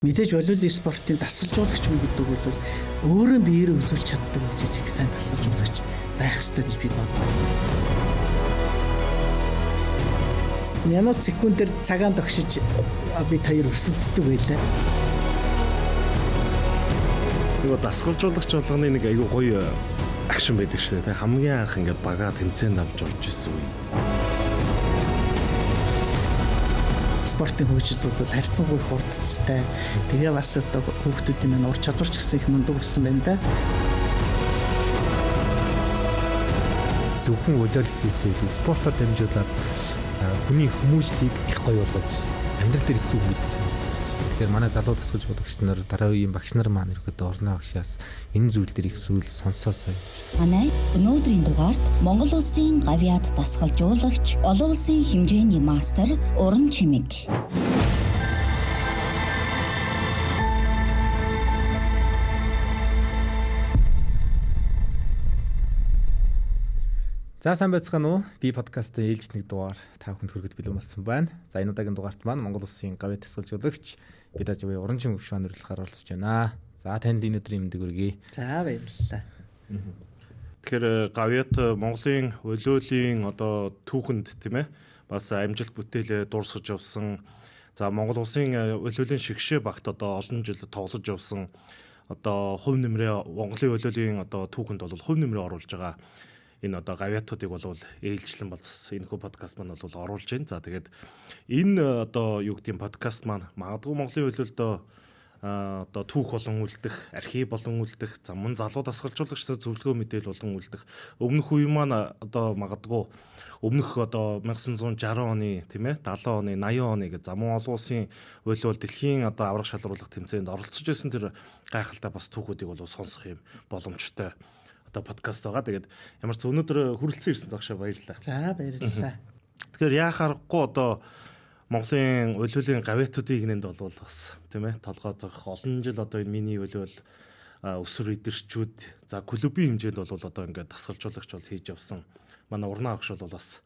Мэдээж волейбол спортын дасгалжуулагч юм гэдэг бол өөрөө биеэр үзүүлж чаддаг гэж их сайн дасгалжуулагч байх ёстой гэж би бодлоо. Минут секундээр цагаан тогшиж би таяр өрсөлддөг байлаа. Нөгөө дасгалжуулагч болгоны нэг айгүй гоё акшн байдаг шүү дээ. Хамгийн анх ингээд багаа тэмцээнд авч орж ирсэн үе. Спортын хөгжил бол харьцангуй хурдцтай. Тэгээ бас одоо хүүхдүүдийн маань ур чадвар ч гэсэн их мундаг болсон байна да. Зөвхөн волейбол хийсээ спортоор дамжуулаад хүний хүмүүжлийг их гоё болгож амьдрал дээр их зүг мэдчих юм байна. Тэгэхээр манай залуу дасгалжуулагч нар дараа үеийн багш нар маань ирэхэд орны багшаас энэ зүйл дээр их зүйл сонсоосоо. Манай өнөөдрийн дугаарт Монгол Улсын гавьяат дасгалжуулагч, олон улсын хэмжээний мастер Уран Чимэг. За сайн байцгаана уу? Би подкастын ээлж нэг дугаар та бүхэнд хүргэж бэлэн болсон байна. За энэ удаагийн дугаарт маань Монгол Улсын гавьяат дасгалжуулагч бидаж буй Уран Чимэг гүшүүн нэрлэлээр оролцож байна. За танд энэ өдрийн мэндийг хүргэе. За баярлалаа. Тэгэхээр гавьяат Монголын волейболын одоо түүхэнд тийм ээ бас амжилт бүтээлээ дуусгаж явсан. За Монгол Улсын волейболын шигшээ багт одоо олон жил тоглож явсан. Одоо хувь нэмрээ Монголын волейболын одоо түүхэнд бол хувь нэмрээ оруулж байгаа. Энэ одоо гавьяатуудыг бол ээлжлэн бол энэ хүү подкаст маань бол оруулж байна. За тэгээд энэ одоо юу гэдэг подкаст маань магадгүй Монголын хөлөлдөө одоо түүх болон үлдэх, архив болон үлдэх, замун залуу дасгалжуулагчдад зөвлөгөө мэдээлэл болон үлдэх. Өмнөх үе маань одоо магадгүй өмнөх одоо 1960 оны тийм ээ 70 оны 80 оны гэж замун олон улсын волейбол дэлхийн одоо аврах шалруулах тэмцээнд оролцож байсан тэр гайхалтай бас түүхүүдийг бол сонсох юм боломжтой. Одоо подкаст байгаа. Тэгээд ямар ч өнөөдөр хүрэлцэн ирсэн багшаа баярлалаа. За баярлалаа. Тэгэхээр яхахгүй одоо Монголын волейболын гавьяатуудыг нэнд бол бас тийм ээ толгой зогох олон жил одоо энэ миний волейбол өсвөр идэрчүүд за клубын хэмжээнд бол одоо ингээд дасгалжуулагч бол хийж явсан. Манай урнаа багш бол бас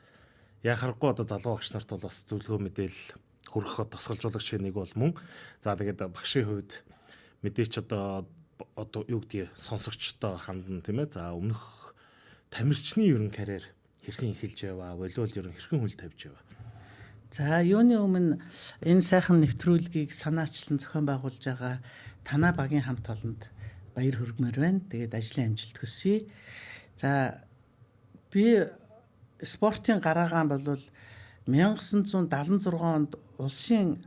яхахгүй одоо залуу багш нарт бол бас зөвлөгөө мэдээлэл хүргэх дасгалжуулагчийн нэг бол мөн. За тэгээд багшийн хувьд мэдээч одоо юу гэдгийг сонсогчтой хандан тийм ээ. За өмнөх тамирчны ерөн карьер хэрхэн эхэлж яваа, волейбол ерөн хэрхэн хөл тавьж яваа. За юуны өмнө энэ сайхан нэвтрүүлгийг санаачлан зохион байгуулж байгаа танаа багийн хамт олонд баяр хүргэмээр байна. Тэгээд ажлын амжилт хүсье. За би спортын гараагаан бол 1976 онд улсын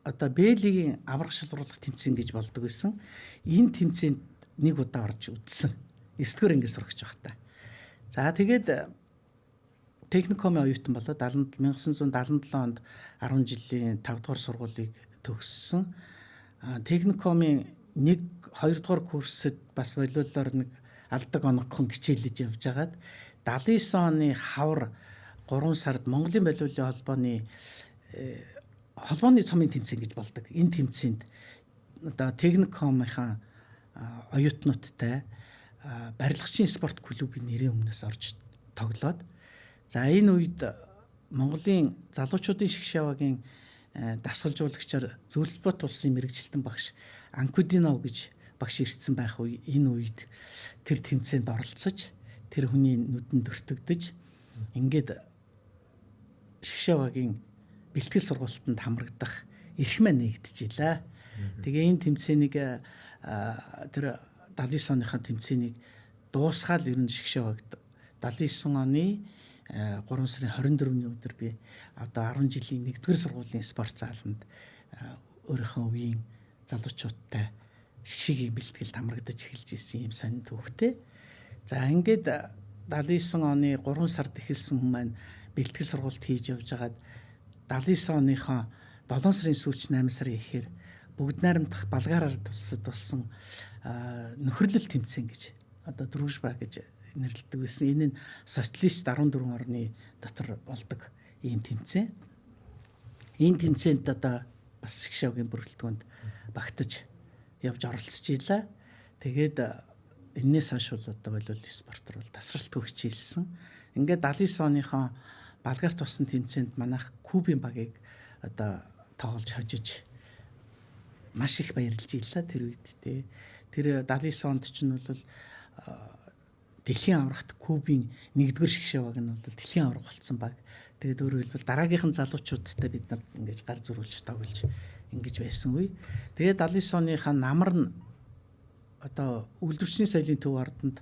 одоо Б-лигийн аврах шалруулах тэмцээн гэж болдог байсан. Энэ тэмцээнд нэг удаа орж үзсэн. 9-р ангид сурагч байхдаа. За тэгээд техникумын оюутан болоод 1977 онд 10 жилийн 5 дугаар сургуулийг төгссөн. Техникумын 1-2 дугаар курсэд бас волейболоор нэг алдаг онгохон хичээлж явж хагаад 79 оны хавар 3 сард Монголын волейболын холбооны цомын тэмцээн гэж болдог. Энэ тэмцээнд одоо техникумынхаа оюутнуудтай барилгачийн спорт клубын нэрийн өмнөөс орж тоглоод за энэ үед Монголын залуучуудын шгшавагийн дасгалжуулагчаар Зөвлөлбөт улсын мэрэгжилтэн багш Анкудинов гэж багш ирсэн байх үе энэ үед тэр тэмцээнд оролцож тэр хүний нүдэнд өртөгдөж ингээд шгшавагийн бэлтгэл сургалтанд хамрагдах эрх маань нэгдэжлээ. Тэгээ энэ тэмцээнийг тэр 79 оныхаа тэмцээнийг дуусгаад ер нь шгшавагд 79 оны 3 сарын 24-ний өдөр би одоо 10 жилийн 1-р сургуулийн спорт зааланд өөрийнхөө үеийн залуучуудтай шгшигийн бэлтгэлд хамрагдаж эхэлж ирсэн юм сонин түүхтэй. За ингээд 79 оны 3 сард эхэлсэн хүмүүс маань бэлтгэл сургалт хийж явж хагаад 79 оныхоо 7 сарын сүүлч 8 сарын ихээр бүгд найрамдах Балгараар тулсан нөхөрлөл тэмцээн гэж одоо дружба гэж нэрлэдэг байсан. Энэ нь социалист 14 орны дотор болдог ийм тэмцээн. Энэ тэмцээнд одоо бас шгшавгийн бүрэлдэхүүнд багтаж явж оролцож ийлээ. Тэгээд энэс хойш бол одоо волейбол спортоор бол тасралтгүй хичээлсэн. Ингээд 79 оныхоо Балгарт болсон тэмцээнд манайх Кубын багийг одоо тоглож хожиж маш их баярлж ийлээ тэр үед те. Тэр 79 онд чинь бол дэлхийн аврагт Кубын 1-р шгшээ баг нь бол дэлхийн авраг болсон баг. Тэгээд өөрөөр хэлбэл дараагийнхан залуучуудтай бид нар ингэж гар зөрүүлж тоглож ингэж байсан үе. Тэгээд 79 оныхаа намар нь одоо үйлдвэрчний соёлын төв ордонд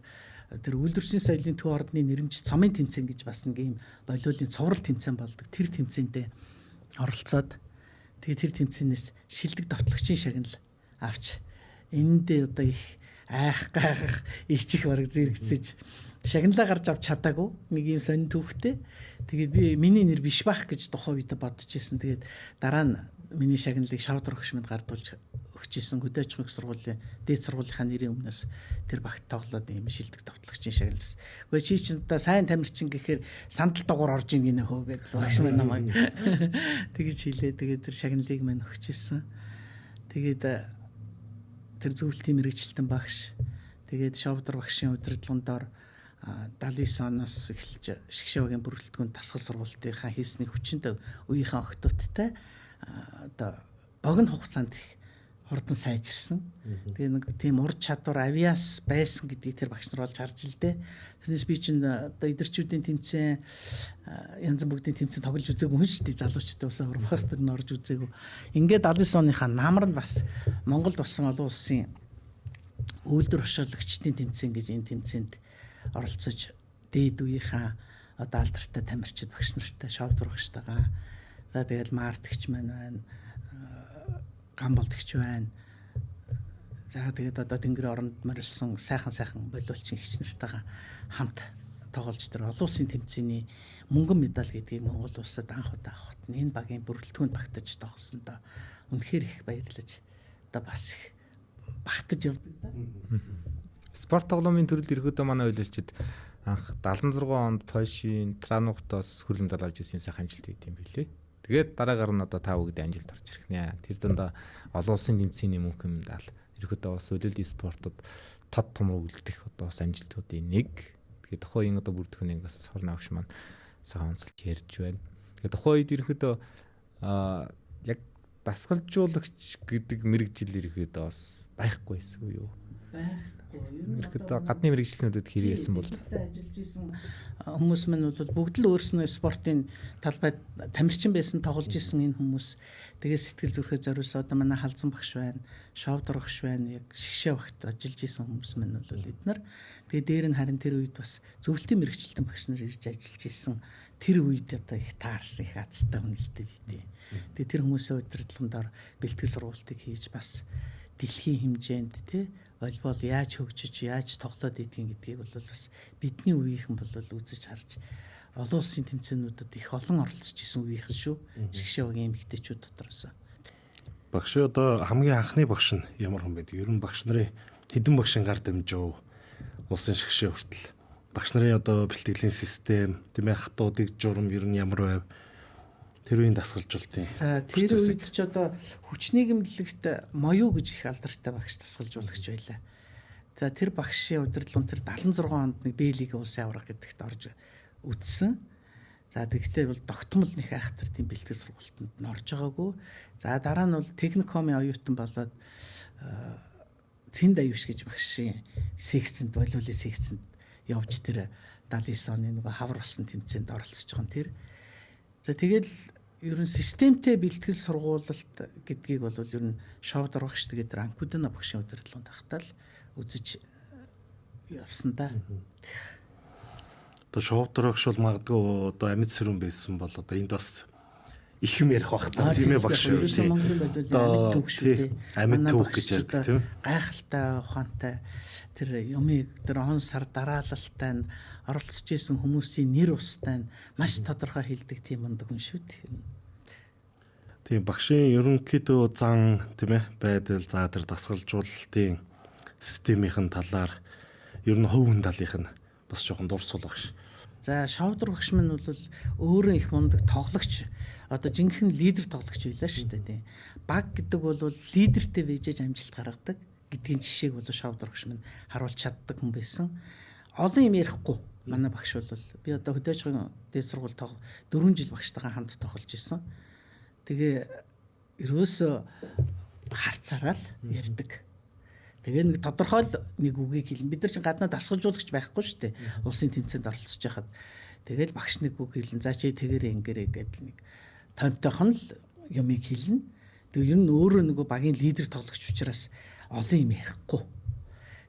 тэр үйлдвэрчний соёлын төв ордны нэрмж цомын тэмцээн гэж бас нэг юм болиолын цуврал тэмцээн болдог. Тэр тэмцээндээ оролцоод тэгээд тэр тэмцээнээс шилдэг товтлогчийн шагнал авч энэндээ одоо их айх гайхах ичих бараг зэрэгцэж шагналаа гарч авч чадаагүй нэг юм сонин түүхтэй. Тэгээд би миний нэр биш байх гэж тухайн үед бодож ирсэн. Тэгээд дараа нь миний шагналыг шавдар өгшмөд гардуулж өгчээсэн хөдөөж их сургуулийн дээд сургуулийнхаа нэрийн өмнөөс тэр багт тоглоод юм шилдэг товтлогчийн шагналс. Гэхдээ чи чинь одоо сайн тамирчин гэхээр сандал дугуур орж ийн гинэ хөө гэдэг багш маань намайг тэгэж хэлээ. Тэгээд тэр шагналыг мань өгчээсэн. Тэгээд тэр зөвлөлтийн мэрэгчлэлтэн багш. Тэгээд шавдар багшийн удирдлагын дор 79 оноос эхэлж шгшээгийн бүрэлдэхүүн дасгал сургалтынхаа хийсний хүчинтэй үеийнхээ охтуудтай одоо богино хугацаанд их хурдан сайжирсан. Тэгээ нэг тийм ур чадвар авиас байсан гэдгийг тэр багш нар болж харж илдэ. Тэрнээс би чинь одоо эдэрчүүдийн тэмцээн янз бүрийн тэмцээн тоглож үзээгүй хүн шүү дээ. Залуучуудаа бас урахаар нь орж үзээгүй. Ингээд 79 оныхаа намар нь бас Монголд болсон олон улсын үйлдвэр хошуулагчдын тэмцээн гэж энэ тэмцээнд оролцож дээд үеийнхаа одоо алдартай тамирчид багш нартай шавдар багштайгаа за тэгэл мартгч маань байна. Гамболтгч байна. За тэгээд одоо тэнгэр оронд морилсон сайхан болиулчин хич нартайгаа хамт тоглож тэр олон улсын тэмцээний мөнгөн медаль гэдгийг Монгол улсад анх удаа авахт энэ багийн бүрэлдэхүүнд багтаж тоглосондоо үнэхээр их баярлаж одоо бас их багтаж явдаг да. Спорт тоглоомын төрөлд ирэхэд манай үйлчлэгчид анх 76 онд Польшийн Транухтоос хүлэмж авч ирсэн сайхан амжилт хийд юм билээ. Тэгээд дараагаар нь одоо 5 үгдээ амжилт орж ирэх нэ. Тэр дундаа олон улсын тэмцээний мөнх медаль. Ирэхэд бас үйлдэл спортод тод томрог үлдэх одоо бас амжилтуудын нэг. Тэгээд тухайн одоо бүрдэх нэг бас хорн авш маань сайхан онцлж ярьж байна. Тэгээд тухайн үед ирэхэд яг дасгалжуулагч гэдэг мэрэгжил ирэхэд бас байхгүй байсан уу юу? Ирэхэд гадны мэрэгчлэнүүдэд хэрэгсэн бол ажиллаж исэн хүмүүс мань бол бүгд л өөрснөө спортын талбайд тамирчин байсан тоглож исэн энэ хүмүүс тэгээ сэтгэл зүрхээ зориулсан одоо манай халзан багш байна, шавдар багш байна, яг шгшээ багт ажиллаж исэн хүмүүс мань бол эднэр тэгээ дээр нь харин тэр үед бас зөвлөлтийн мэрэгчлэлтэн багш нар ирж ажиллаж исэн тэр үед одоо их таарсан их азтай үнэлтэй бий. Тэгээ тэр хүмүүсийн удирдлагын дор бэлтгэл сургалтыг хийж бас дэлхийн хэмжээнд тий волейбол яаж хөгжиж яаж тоглоод идэх гэдгийг бол бас бидний үеийнхэн бол үзэж харж олон улсын тэмцээнүүдэд их олон оролцож исэн үеийнхэн шүү. Шгшээгийн эмэгтэйчүүд дотроос. Багш одоо хамгийн анхны багш нь ямар хүн байдаг? Ер нь багш нарын хэдэн багшийн гар дамжив улсын шгшээ хүртэл. Багш нарын одоо бэлтгэлийн систем, тийм ээ хатуудыг журам ер нь ямар байв? Тэр үеийн дасгалжуулалтын. За тэр үед ч одоо хүчний гэмтлэгт моёо гэж их алдартай багш дасгалжуулагч байлаа. За тэр багшийн удирдлагын тэр 76 онд нэг Б-лигийн улсын авраг гэдэгт орж үтсэн. За тэгвэл бол тогтмол нэг айхтар тийм бэлтгэл сургалтанд нь орж байгаагүй. За дараа нь бол техникомын оюутан болоод Цэнд аюуш гэж багшийн секцэнд волейболын секцэнд явж тэр 79 оны нэг хавар болсон тэмцээнд оролцож байгаа нь тэр. За тэгэл ер нь системтэй бэлтгэл сургуулалт гэдгийг бол ер нь шавдар багш тэгээд Ранкудана багшийн удирдлаганд тахтал үзэж явсан да. Одоо шавдар багш бол магадгүй одоо амьд сэрүүн байсан бол одоо энд бас их юм ярих бах та тийм ээ багш юу тийм. Одоо амьд түүх гэж ярьдаг тийм. Гайхалтай ухаантай тэр юмыг тэр он сар дараалалтай оролцож исэн хүмүүсийн нэр устай маш тодорхой хэлдэг тийм мундаг хүн шүү дээ. Тийм багшийн ерөнхийдөө зан тийм ээ байдал за тэр дасгалжуулалтын системийн талаар ер нь хувийн талынх нь бас жоохон дурсуул багш. За шавдар багш минь бол өөрөө их мундаг тоглогч одоо жинхэнэ лидер тоглогч байлаа шүү дээ тийм. Баг гэдэг бол лидертэй бийжэж амжилт гаргадаг гэдгийн жишээг бол шавдар багш минь харуулж чаддаг хүн байсан. Олон юм ярихгүй манай багш бол би одоо хөдөөжгийн дээд сургууль 4 жил багштайгаа хамт тоглож исэн. Тэгээ ерөөсөө харцаараа л ярьдаг. Тэгээ нэг тодорхой нэг үгийг хэлнэ. Бид нар чинь гаднаа дасгалжуулагч байхгүй шүү дээ. Улсын тэмцээнд оролцож байхад тэгэл багш нэг үг хэлнэ. За чи тэгэрээ ингэрээ гэдэл нэг тонтойхон л юмыг хэлнэ. Тэгээ ер нь өөрөө нөгөө багийн лидер тоглогч учраас олон юм ярихгүй.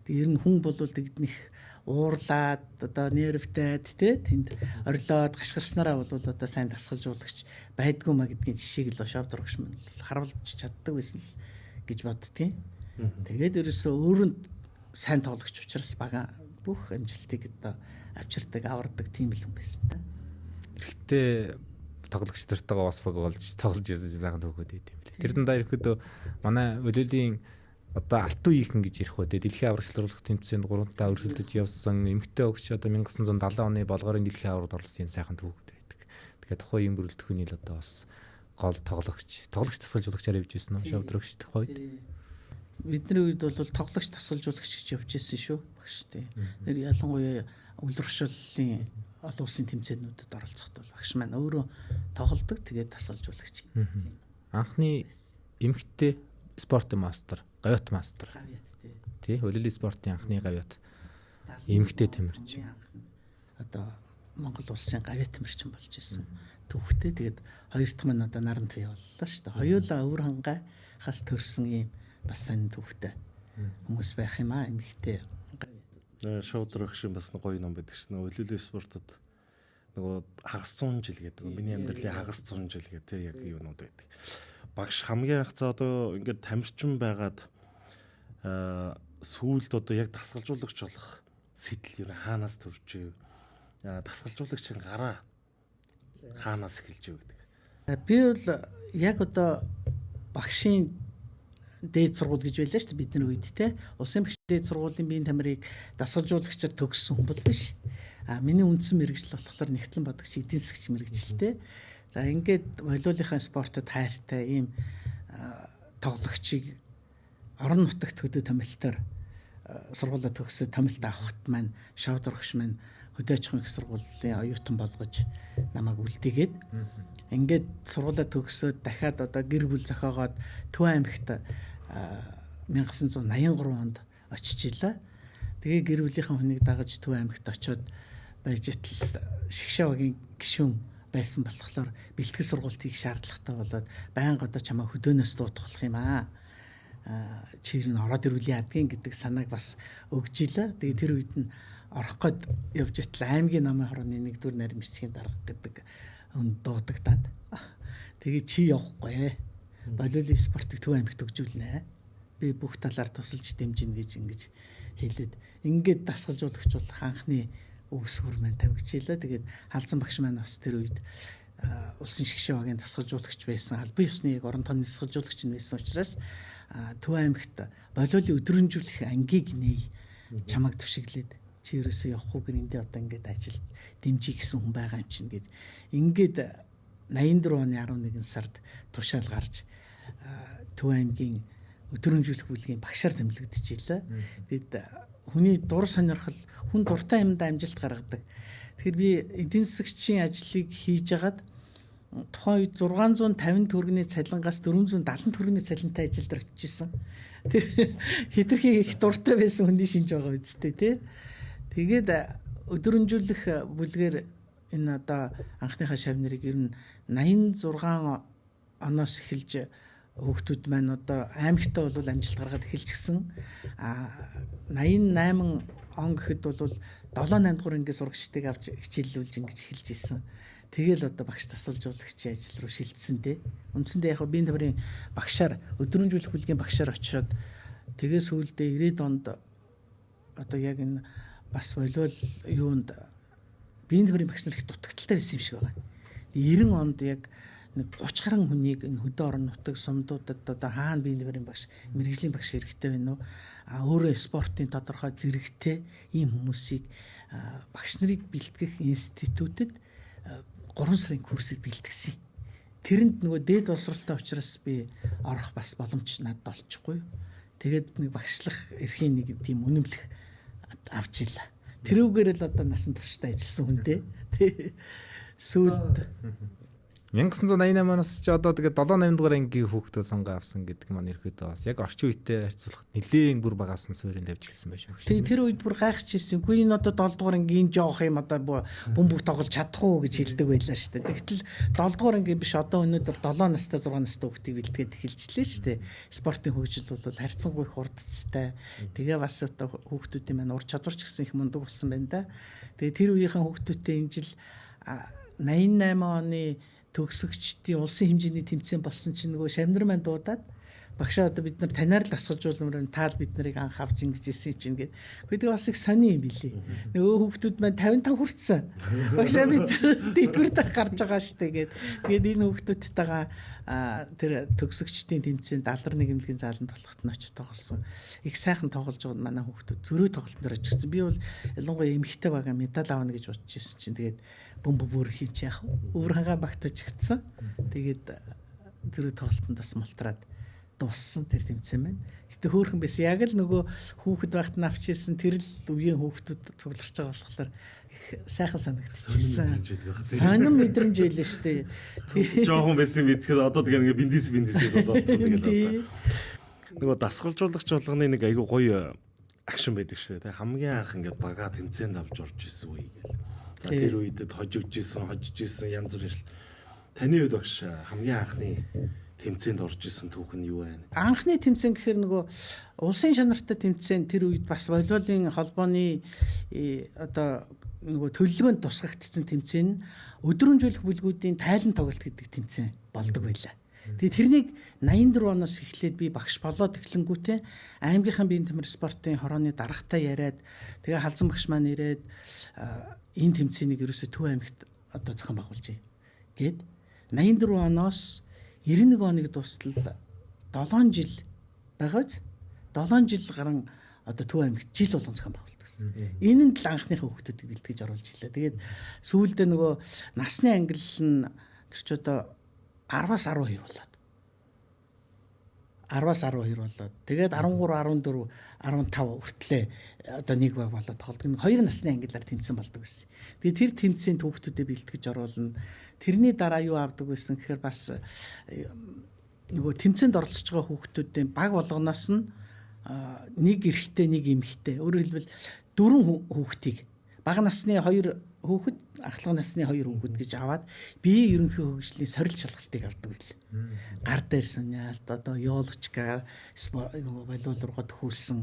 Тэгээ ер нь хүн бол тэгднэх уурлаад одоо нервтэд тий тэнд орилоод гашгарснараа бол одоо сайн дасгалжуулагч байдгүй маа гэдгийн жишээг л шавд дурагш мөн харуулж чаддаг байсан л гэж боддгийн. Тэгээд ерөөсөө өөрөө сайн тоглогч учраас бага бүх амжилтыг одоо авчирдаг, авардаг тийм л юм байсан та. Эхлээ тоглогч нартайгаа бас баг болж тоглож байсан заахан төгөөд идэв юм лээ. Тэр дандаа ирэхэд манай Улирлын одоо алтан үеийнхэн гэж ярих үү. Дэлхийн аврагчлалуулах тэмцээнд 3 таа өрсөлдөж явсан эмэгтэй өгч одоо 1970 оны болгоорын дэлхийн аврагт оролцсон сайхан төгөөд байдаг. Тэгэхээр тухайн юм бүрэлдэхүүний л одоо бас гол тоглогч тасгалжуулагчаар явж байсан юм шавдрагч тухайд. Бидний үед бол тоглогч тасгалжуулагч гэж явж байсан шүү багш тий. Нэр ялангуяа үлрэгшллийн олон улсын тэмцээнүүдэд оролцоход бол багш маань өөрөө тоглодог тэгээд тасгалжуулагч. Анхны эмэгтэй спорт мастер, гавьяат мастер. Тий, Улирлын спортын анхны гавьяат эмэгтэй тэмэрч. Одоо Монгол улсын гавьяат тэмэрчин болж ирсэн. Төвхтэй тэгээд хоёр дахь маань одоо наран төв явууллаа шүү дээ. Хоёулаа өвөр хангахаас төрсэн юм бас сайн төвхтэй хүмүүс байх юм аа эмэгтэй. Шуудрах шиг бас нэг гоё ном байдаг шнэ. Улирлын спортод нөгөө хагас 100 жил гэдэг. Миний амьдралын хагас 100 жил гэдэг тий яг юунууд байдаг. Багш хамгийн анх цаа одоо ингээд тамирчин байгаад сүүлд одоо яг дасгалжуулагч болох сэтэл юу хаанаас төрж ив. Дасгалжуулагчийн гараа хаанаас эхэлж ив гэдэг. Би бол яг одоо багшийн дээд сургууль гэж байлаа шүү дээ бидний үед те. Улсын багш дээд сургуулийн биеийн тамирыг дасгалжуулагчаар төгссөн хүн бол биш. Миний үндсэн мэргэжил болохоор нэгтлэн бодогч эдийн засгч мэргэжилтэй. За ингээд волейболын спортод хайртай ийм тоглогчийг орон нутагт хөдөө томилтоор сургуулаа төгсөөд томилт авахт маань шавдрагч маань хөдөө аж ахуйн их сургуулийн оюутан болгож намайг үлдээгээд ингээд сургуулаа төгсөөд дахиад одоо гэр бүл зохиогоод Төв аймагт 1983 онд очиж илаа. Тэгээ гэр бүлийнхэн хүнийг дагаж Төв аймагт очиод байж итл шгшээгийн гишүүн байсан болохоор бэлтгэл сургалт хийх шаардлагатай болоод байнга одоо чамаа хөдөөнөөс дуутгах юм аа. Чир нь ороод ирүүл ядгийн гэдэг санааг бас өгж илаа. Тэгээ тэр үед нь орох гээд явж итл аймгийн намын хорооны 1-р нарийн бичгийн дарга гэдэг хүн дуудагдаад тэгээ чи явахгүй. Волейбол спортыг Төв аймагт өгжүүлнэ. Би бүх талаар тусалж дэмжинэ гэж ингэж хэлээд ингээд дасгалжуулагч болох анхны үгсгүр маань тавьчихлаа. Тэгээд халзан багш маань бас тэр үед улсын шгшээ багийн дасгалжуулагч байсан. Албан ёсны орон тооны дасгалжуулагч байсан учраас Төв аймагт волейболын өдрөмжүүлэх ангийг нээ чамайг төшиглээд чи ерөөсөө явахгүй гэр эндээ одоо ингээд ажилд дэмжих гэсэн хүн байгаа юм чинь гэд ингээд 84 оны 11 сард тушаал гарч Төв аймгийн өдрөмжүүлэх бүлгийн багшаар томилогдчихлаа. Тэгэд хүний дур сонирхол хүн дуртай юмдаа амжилт гаргадаг. Тэгэхээр би эдийн засгчийн ажлыг хийж агаад тухайн үед 650 төгрөгийн цалингаас 470 төгрөгийн цалинтай ажилд орж ирсэн. Тэр хэтэрхий их дуртай байсан хүний шинж байгаа үстэй тий. Тэгээд өдрөмжүүлэх бүлгээр энэ одоо анхныхаа шав нарыг ер нь 86 оноос эхэлж хүүхдүүд маань одоо аймагтаа бол амжилт гаргаад эхэлчихсэн. 88 он гэхэд бол 7-8 дугаар ангийн сурагчдыг авч хичээллүүлж ингэж эхэлж исэн. Тэгэл одоо багш тасалжуулагчийн ажил руу шилжсэн дээ. Үндсэндээ яг биеийн тамирын багшаар өдрөмжүүлэх бүлгийн багшаар очиод тэгээ сүүлдээ 90-ад онд одоо яг энэ бас волейбол юунд биеийн тамирын багш нар их дутагдaltaй байсан юм шиг байгаа. 90 онд яг нэг 30 гаруй хүнийг энэ хөдөө орон нутаг сумдуудад одоо хаана биеийн тамирын багш, мэрэгжлийн багш хэрэгтэй байна уу? Өөрөө спортын тодорхой зэрэгтэй ийм хүмүүсийг багш нарыг бэлтгэх институтэд 3 сарын курсыг бэлтгэсэн. Тэрэнд нөгөө дээд боловсролтой учраас би орох бас боломж надад олчихгүй. Тэгээд нэг багшлах эрхийн нэг тийм үнэмлэх авч илаа. Тэрүүгээр л одоо насан туршдаа ажилласан хүн дээ. Сүүлд 1988 оноос ч одоо тэгээ 7-8 дугаар ангийн хүүхдүүд сонгоо авсан гэдэг маань ерөөдөө бас яг орчин үетэй харьцуулахад нэлээд бүр багаас нь суурин тавьж гэлсэн байж байгаа. Тэгээ тэр үед бүр гайхчихсэн. Үгүй энэ одоо 7 дугаар ангийн жоох юм одоо бөмбөг тоглож чадах уу гэж хэлдэг байлаа шүү дээ. Тэгтэл 7 дугаар ангийн биш одоо өнөөдөр 7 настай 6 настай хүүхдийг бэлтгээд эхэлжлээ шүү дээ. Спортын хөгжил бол харьцангуй их урдцтай. Тэгээ бас одоо хүүхдүүдийн маань ур чадвар ч гэсэн их мундаг болсон байна да. Тэгээ тэр үеийнхэн хүүхдүүдтэй энэ жил 88 оны төгсөгчдийн улсын хэмжээний тэмцээн болсон чинь нөгөө Шамнар маань дуудаад багшаа одоо бид нар танаар л асгажуулмаар таал бид нарыг анх авч ингэж ирсэн юм чинь гээд. Гэхдээ бас их сони юм билий. Нөгөө хүүхдүүд маань 55 хүрсэн. Багшаа бид дэдгүрт гарч байгаа штэ гээд. Тэгээд энэ хүүхдүүдтэйгээ тэр төгсөгчдийн тэмцээнд алдар нэгмлэгийн зааланд болоход нь очиж тоглосон. Их сайхан тоглож байгаа манай хүүхдүүд зөрөө тоглолтоор очсон. Би бол ялангуяа эмэгтэй байгаа медаль авна гэж бодож ирсэн чинь тэгээд бөмбөг бүр хийч яах вэ? Өвөрхангаа багтаж гисэн. Тэгээд зөрөө тоглолтонд бас мултраад дууссан тэр тэмцээн байна. Гэтэ хөөхөн байсан. Яг л нөгөө хүүхэд байхад нь авч ирсэн тэр л үеийн хүүхдүүд цугларч байгаа болохоор их сайхан санагдчихсан. Сонин мэдрэмж байлаа шүү дээ. Жохон байсан мэдхэд одоо тэгээ биндис болоод болсон тэгээд нөгөө дасгалжуулагч болгоны нэг айгүй гоё акшн байдаг шүү дээ. Хамгийн анх ингээд бага тэмцээнд авч орж исэн үе гээл. За тэр үед хожиж исэн янз бүр. Таны үед багш хамгийн анхны тэмцээнд орж исэн түүх нь юу вэ? Анхны тэмцээн гэхээр нөгөө улсын чанартай тэмцээн тэр үед бас волейболын холбооны одоо нөгөө төлөвлөгөөнд тусгагдсан тэмцээн өдрөмжүүлэх бүлгүүдийн тайлан тоглолт гэдэг тэмцээн болдог байлаа. Тэгээ тэрнийг 84 оноос эхлээд би багш болоод эхлэнгүүтээ аймгийнхаа биеийн тамир спортын хорооны дарагтай яриад тэгээ халзан багш маань ирээд энэ тэмцээнийг ерөөсөө Төв аймагт одоо зохион байгуулжээ гээд 84 оноос 91 оныг дуустал 7 жил байгааз 7 жил гарan одоо Төв аймагт жил болгон зохион байгуулдаг гэсэн. Энэ нь л анхныхаа хүүхдүүдийг бэлтгэж оруулж илаа. Тэгээд сүүлдээ нөгөө насны ангиллал нь тэр ч одоо 10-аас 12 болоод 10-аас 12 болоод тэгээд 13, 14, 15 хүртлээ одоо нэг баг болоод тоглодог. Хоёр насны ангиллаар тэмцэн болдог гэсэн. Тэгээд тэр тэмцээнд хүүхдүүдэд бэлтгэж оруулна. Тэрний дараа юу авдаг байсан гэхээр бас нөгөө тэмцээнд оролцож байгаа хүүхдүүдийн баг болгоноос нь нэг эрэгтэй, нэг эмэгтэй. Өөрөөр хэлбэл 4 хүүхдийг бага насны 2 хүүхэд, ахлах насны 2 хүүхэд гэж аваад би ерөнхий хөгжлийн сорилт шалгалтыг авдаг байл. Гар дээр сүнялт одоо ёолочка нөгөө волейбол руугаа төхүүлсэн.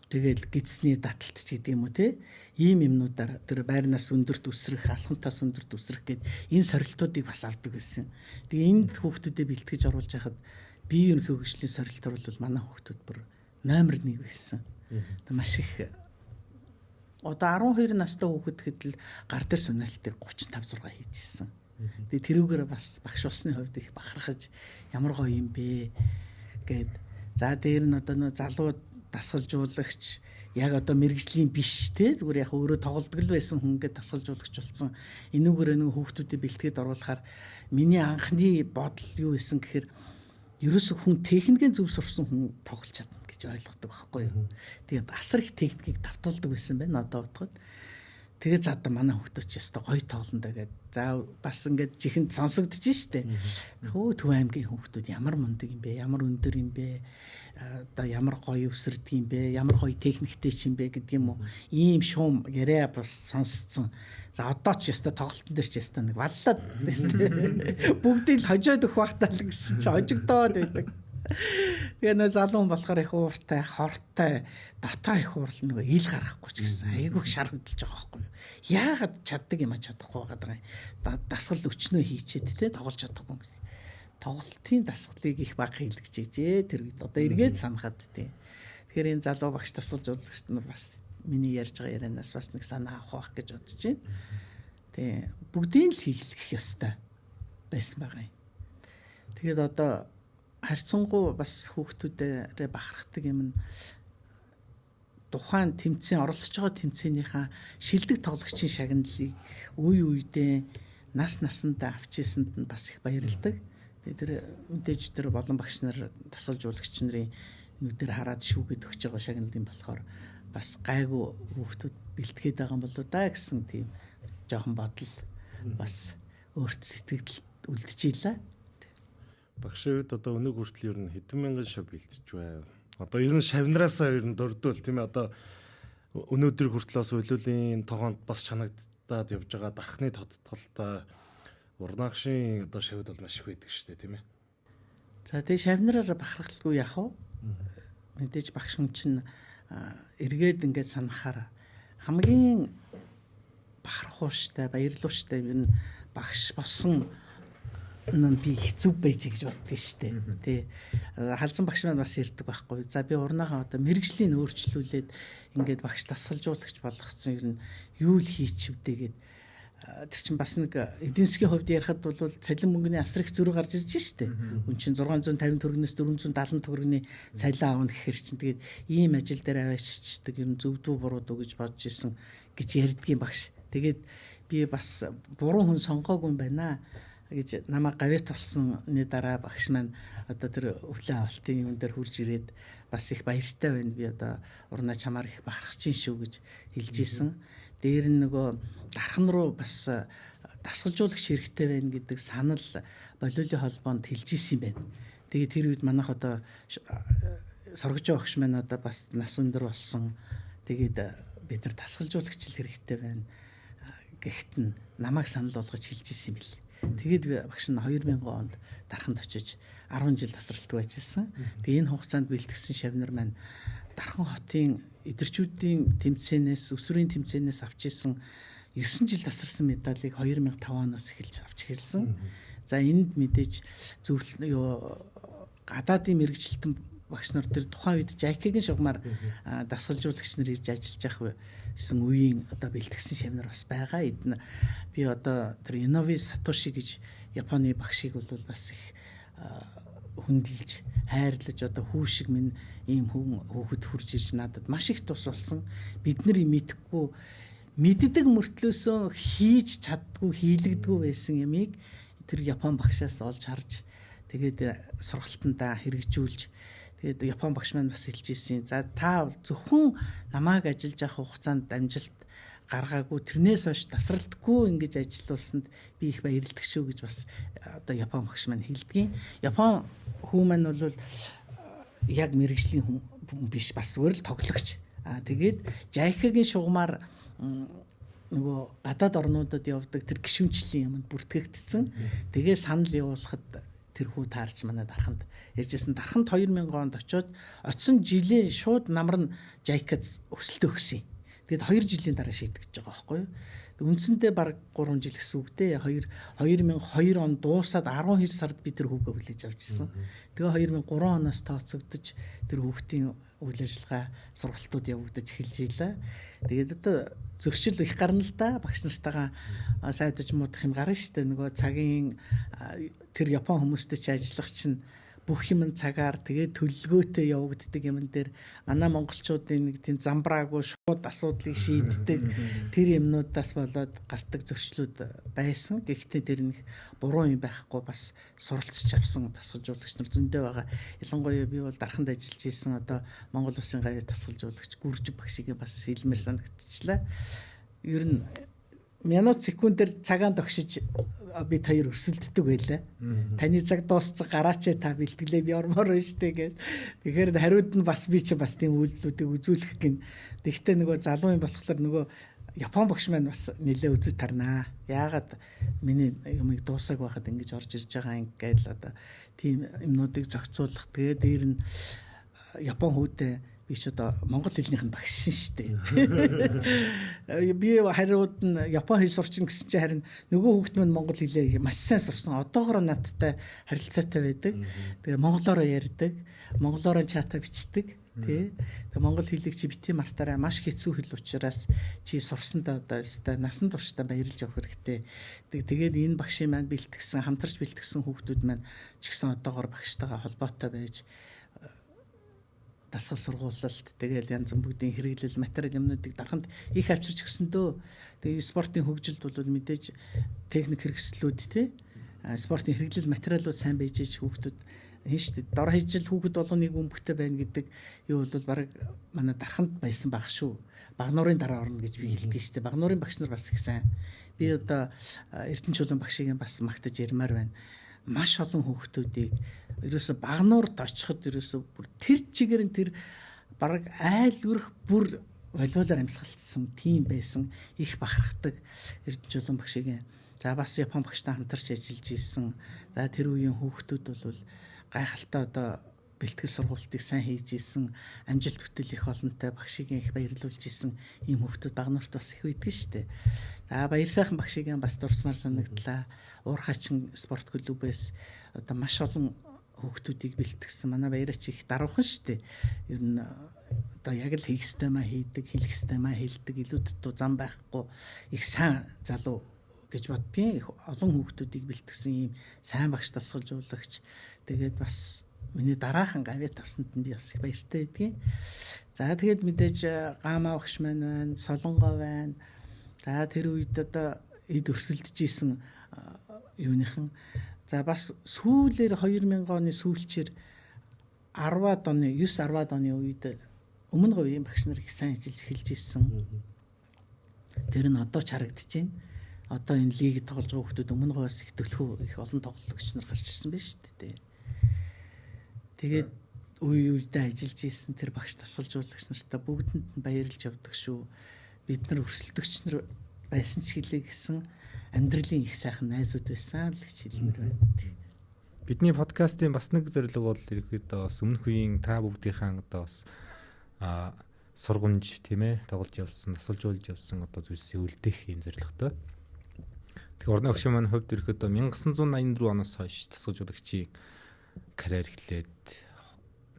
Тэгэл гидсний даталт ч гэдэг юм уу те. Ийм юмнуудаар тэр байрнаас өндөрт үсрэх, алхамтаас өндөрт үсрэх гэд энэ сорилтуудыг бас авдаг байсан. Тэгээ энд хүүхдүүдэд бэлтгэж оруулж байхад би ерөнхий хөгжлийн сорилтоор бол манай хүүхдүүд бүр номер 1 байсан. Маш их одоо 12 настай хүүхэд гэтэл гар дээр сүнэлтийг 35 6 хийжсэн. Тэгээ тэрүүгээр бас багш усны хувьд их бахархаж ямар гоё юм бэ гэд. За дээр нь одоо нөө залуу дасгалжуулагч яг одоо мэрэгжлийн биш те зүгээр яг өөрөө тоглодог л байсан хүн ингээд дасгалжуулагч болсон. Энүүгээр нэг хүүхдүүдэд бэлтгээд оруулахаар миний анхны бодол юу байсан гэхээр ерөөсөө хүн техникийн зөв сурсан хүн тоглож чадна гэж ойлгодог байхгүй юу. Тэгээд асар их техникийг давтуулдаг байсан байна одоо бодоход. Тэгээд за одоо манай хүүхдүүд ч яста гоё тоглоно гэдэг. За бас ингээд жихэнд сонсогдож штэ. Хөө Төв аймгийн хүүхдүүд ямар мундаг юм бэ? Ямар өндөр юм бэ? Одоо ямар гоё өсөрдөг юм бэ? Ямар гоё техниктэй ч юм бэ гэдэг юм уу? Ийм шуум яриа бас сонсцсон. За одоо ч яста тоглолтын дээр ч яста нэг валлаад байна. Бүгдийг л хожоод өгөх багтаа л гэсэн чи хожигдоод байдаг. Тэгээ нөө залуу болохоор их ууртай, хортой, дотроо их уурал нөгөө ил гарахгүй ч гэсэн айгүй шар хөдөлж байгаа байхгүй юу. Яагаад чаддаг юм а чадахгүй байгаа юм. Дасгал өчнөө хийчихэд те тоглож чадахгүй гэсэн. Тоглолтын дасгалыг их баг хийлгэж ижээ тэр үед одоо эргээд санахад те. Тэгэхээр энэ залуу багш дасгалжуулагчд нар бас миний ярьж байгаа ярианаас бас нэг санаа авах гэж бодож байна. Тэгээ бүгдийг л хийх ёстой байсан байгаа юм. Тэгээд одоо харьцангуй бас хүүхдүүдээрээ бахархдаг юм нь тухайн тэмцээн оролцож байгаа тэмцээнийхээ шилдэг тоглогчийн шагналыг үе үедээ нас насандаа авчирсанд нь бас их баярлдаг. Тэгээд тэр мэдээж тэр болон багш нар дасгалжуулагч нарын нүдээр хараад шүүгээд өгч байгаа шагналын болохоор бас гайгүй хүүхдүүд бэлтгээд байгаа юм болоо да гэсэн тийм жоохон бодол бас өөрт сэтгэл үлдчихийла. Багшийн үед одоо өнөг хүртэл ер нь хэдэн мянган шав бэлтэж байна. Одоо ер нь шавнараасаа ер нь дурдвал тийм ээ одоо өнөөдөр хүртэл бас хөлөөлийн тогоонд бас чанагдаад явж байгаа дархны тодтголтой урнаагшийн одоо шавд бол маш их байдаг шүү дээ тийм ээ. За тэгээ шавнараар бахархалгүй яах вэ? Мэдээж багш хүн чинь эргээд ингээд санахаар хамгийн бахархууштай, баярлууштай ер нь багш болсон нь би хэцүү байж гэж боддог шүү дээ. Тэ халзан багш маань бас ярьдаг байхгүй. За би урнаагаа одоо мэрэгжлийн өөрчлүүлээд ингээд багш дасгалжуулагч болгоцсон ер нь юу л хийчихвдээ гэд тэр чинь бас нэг эдийн засгийн хувьд ярихад бол цалин мөнгөний асар их зөрүү гарч ирж шүү дээ. Үн чинь 650 төгрөгнөөс 470 төгрөгийн цалин аавна гэхэр чинь тэгээд ийм ажил дээр авааччихдаг ер нь зөв дүү буруу дүү гэж бодож исэн гэж ярьдгийн багш. Тэгээд би бас буруу хүн сонгоогүй юм байна гэж намайг гавьяат толсны дараа багш маань одоо тэр өвлөө авалтын юм дээр хурж ирээд бас их баяртай байна. Би одоо урнаа чамаар их бахархаж чинь шүү гэж хэлж исэн. Дээр нь нөгөө дархан руу бас дасгалжуулагч хэрэгтэй байна гэдэг санал болиолын холбоонд хэлж исэн юм байна. Тэгээд тэр үед манайх одоо сургаж байгаа багш маань одоо бас нас өндөр болсон. Тэгээд бид нар дасгалжуулагч хэрэгтэй байна гэхт нь намайг санал болгож хэлж исэн юм бэл. Тэгээд багш нь 2000 онд дарханд очиж 10 жил тасралтгүй ажилласан. Тэгээд энэ хугацаанд бэлтгэсэн шавнар маань Дархан хотын эдэрчүүдийн тэмцээнээс өсвөрийн тэмцээнээс авч ирсэн 9 жил тасарсан медалийг 2005 оноос эхэлж авч эхэлсэн. За энд мэдээж гадаадын мэрэгчлэлтэн багш нар тэр тухайн үед Жайкигийн шугамар дасгалжуулагч нар ирж ажиллаж явсан үеийн одоо бэлтгэсэн шавнар бас байгаа. Эдэн би одоо тэр Инови Сатоши гэж Японы багшийг бол бас их хүндэлж хайрлаж одоо хүү шиг минь ийм хүүхэд хурж ирж надад маш их тус болсон. Бид нар мэдхгүй мэддэг мөртлөөсөө хийж чаддгүй хийлэгдгүй байсан ямыг тэр Япон багшаас олж харж тэгээд сургалтандаа хэрэгжүүлж тэгээд Япон багш маань бас хэлж ирсэн. За та зөвхөн намайг ажиллаж авах хугацаанд амжилт гаргаагүй тэрнээс хойш тасралтгүй ингэж ажиллаулсанд би их баярлдаг шүү гэж бас одоо Япон багш маань хэлдгийн. Япон хүү маань бол яг мэрэгжлийн хүн биш бас зүгээр л тоглогч. Тэгээд Жайкагийн шугамаар нөгөө гадаад орнуудад явдаг тэр гишүүнчлийн юмд бүртгэгдсэн. Тэгээ санал явуулахад тэр хүү таарч манай дарханд ярьжсэн. Дарханд 2000 онд очиод очисон жилээ шууд намар нь Жайкад өсөлтөө өгсөн. Тэгэд 2 жилийн дараа шийдэж байгаа байхгүй юу. Үндсэндээ баг 3 жил гэсэн үг дээ. 2002 он дуусаад 12 сард би тэр хүүгээ хүлээж авч ирсэн. Тэгээ 2003 оноос тооцогдож тэр хүүхдийн үйл ажиллагаа сургалтууд явагдаж эхэлж ийлээ. Тэгээд одоо зөрчил их гарна л да. Багш нартайгаа сайдаж муудах юм гарна шүү дээ. Нөгөө цагийн тэр Япон хүмүүстэй ч ажиллах чинь бүх юм цагаар тэгээд төлөвлөгөөтэй явагддаг юм дээр манай монголчуудын нэг тийм замбраагүй шууд асуудлыг шийддэг тэр юмнуудаас болоод гардаг зөрчлүүд байсан. Гэхдээ тэр нэг буруу юм байхгүй бас суралцж авсан дасгалжуулагч нар зөндөө байгаа. Ялангуяа би бол дарханд ажиллаж исэн одоо Монгол Улсын гавьяа дасгалжуулагч Гүржи багшийг бас хэлмээр санагдчихлаа. Ер нь минут секундээр цагаан тогшиж бид хоёр өрсөлддөг байлаа. Таны цаг дуусчих гараач та бэлтгэлээ би ормоор байна штэ гэд. Тэгэхээр хариуд нь бас би чи бас тийм үйлдэлүүдийг үзүүлэх гин. Тэгвэл нөгөө залуу юм болохоор нөгөө Япон багш маань бас нэлээ үзэж тарнаа. Яагаад миний юмыг дуусааг байхад ингэж орж ирж байгаа юм гээл одоо тийм юмнуудыг зохицуулах. Тэгээ дээр нь Япон хүүдээ би ч одоо монгол хэлнийх нь багш шүү дээ. Би хариуд нь Япон хэл сурчин гэсэн чинь харин нөгөө хүүхд минь монгол хэлээ маш сайн сурсан. Одоогоор надтай харилцаатай байдаг. Тэгээ монголоор ярьдаг. Монголоор чата бичдэг. Тэ. Тэгээ монгол хэлийг чи бити мартаарай. Маш хэцүү хэл учраас чи сурсандаа одоо насан туршдаа баярлж явах хэрэгтэй. Тэгээд энэ багшийн маань бэлтгэсэн, хамтарч бэлтгэсэн хүүхдүүд маань ч гэсэн одоогоор багштайгаа холбоотой байж дасгал сургуулалт тэгэл янз бүрийн хэрэглэл материал юмнуудыг дарханд их авчирч гисэндөө. Тэгээ спортын хөгжилд бол мэдээж техник хэрэгслүүд тий спортын хэрэглэл материалууд сайн байж хүүхдүүд хийн шүү дээ. Дор хижил хүүхэд болгоныг өмгөхтэй байна гэдэг юу бол баг манай дарханд байсан баг шүү. Багнуурын дараа орно гэж би хэлдэг шүү дээ. Багнуурын багш нар бас их сайн би одоо Эрдэнэ чулуун багшийг бас магтаж ярмаар байна. Маш олон хүүхдүүдийг ерөөсө багнуурт очиход ерөөсө бүр тэр чигээр нь тэр бараг айл өрх бүр волейболоор амьсгалцсан тим байсан их бахархдаг Эрдэнэ чулуун багшийг. За бас Япон багштай хамтарч ажиллаж исэн. За тэр үеийн хүүхдүүд бол гайхалтай одоо бэлтгэл сургалтыг сайн хийж исэн, амжилт бүтээл их олонтой багшийг их баярлуулж исэн ийм хүүхдүүд багнуурт бас их үйдэг шүү дээ. За баяр сайхан багшийг бас дурсмаар санагдлаа. Уурхайчин спорт клубээс одоо маш олон хүүхдүүдийг бэлтгэсэн. Манай баяраач их даруухан шүү дээ. Ер нь одоо яг л хийх ёстой маа хийдэг, хэлэх ёстой маа хэлдэг, илүү дутуу зам байхгүй их сайн залуу гэж боддгийн. Их олон хүүхдүүдийг бэлтгэсэн ийм сайн багш тасгалжуулагч. Тэгээд бас миний дараахан гавьяа тавсанд нь би бас их баяртай байдгийн. За тэгээд мэдээж Гамаа багш маань байна, Солонгоо байна. За тэр үед одоо эд өрсөлдөж исэн юуныхан. За бас сүүлээр 2000 оны сүүлчээр 10-аад оны 9-10-аад оны үед өмнө говийн багш нар их сайн ажиллаж эхэлж исэн. Тэр нь одоо ч харагдаж байна. Одоо энэ лиг тоглож байгаа хүмүүс өмнө говоос их төлхөө их олон тоглогч нар гарч ирсэн байна шүү дээ. Тэгээд үе үедээ ажиллаж исэн тэр багш тасгалжуулагч нартай бүгдэнд нь баярлж явдаг шүү. Бид нар өрсөлдөгч нар байсан ч хэлээ гэсэн амьдралын их сайхан найзууд байсан л гэж хэлмээр байна. Бидний подкастын бас нэг зорилго бол ерөөхдөө бас өмнөх үеийн та бүгдийнхээ одоо бас сургамж тийм ээ тоглож явсан, тасгалжуулж явсан одоо зүйлсийг үлдээх юм зорилготой. Тэгэхээр орны багш маань хувьд ерөөхдөө 1984 оноос хойш тасгалжуулагчийн карьер эхлээд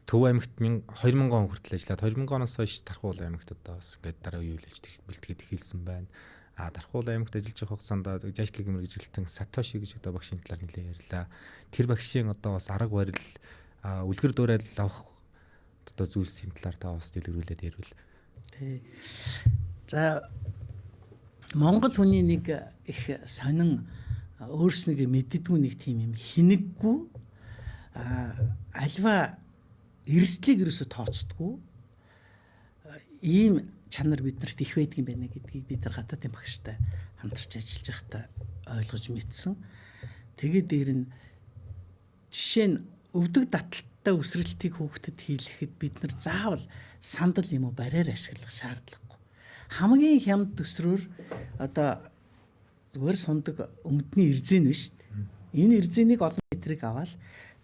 Төв аймагт 2000 он хүртэл ажиллаад 2000 оноос хойш Тархуул аймагт одоо бас ингээд дараа үеийн үйлчлэл бэлтгээд эхэлсэн байна. Тархуул аймагт ажиллаж байгаа хугацаанд Жашкиг мэрэгжилтэн Сатоши гэж одоо багшийн талаар нэлээд ярьлаа. Тэр багшийн одоо бас арга барил үлгэр дуурайл авах одоо зүйлсийн талаар та бас дэлгэрүүлээд ярил. Тий. За Монгол хүний нэг их сонин өөрснөө мэддэггүй нэг тийм юм хинэггүй альва эрсдлийг ерөөсө тооцдгүй ийм чанар биднэрт их байдгийн байна гэдгийг бид нар гадаадын багштай хамтарч ажиллаж байхдаа ойлгож мэдсэн. Тэгээд дээр нь жишээ нь өвдөг даталттай үсрэлтийг хүүхдэд хийлгэхэд бид нар заавал сандал юм уу бариар ашиглах шаардлагагүй. Хамгийн хямд төсрөөр одоо зүгээр сундаг өмдний эрзэн биш шүү дээ. Энэ эрзэнийг олон метрийг аваад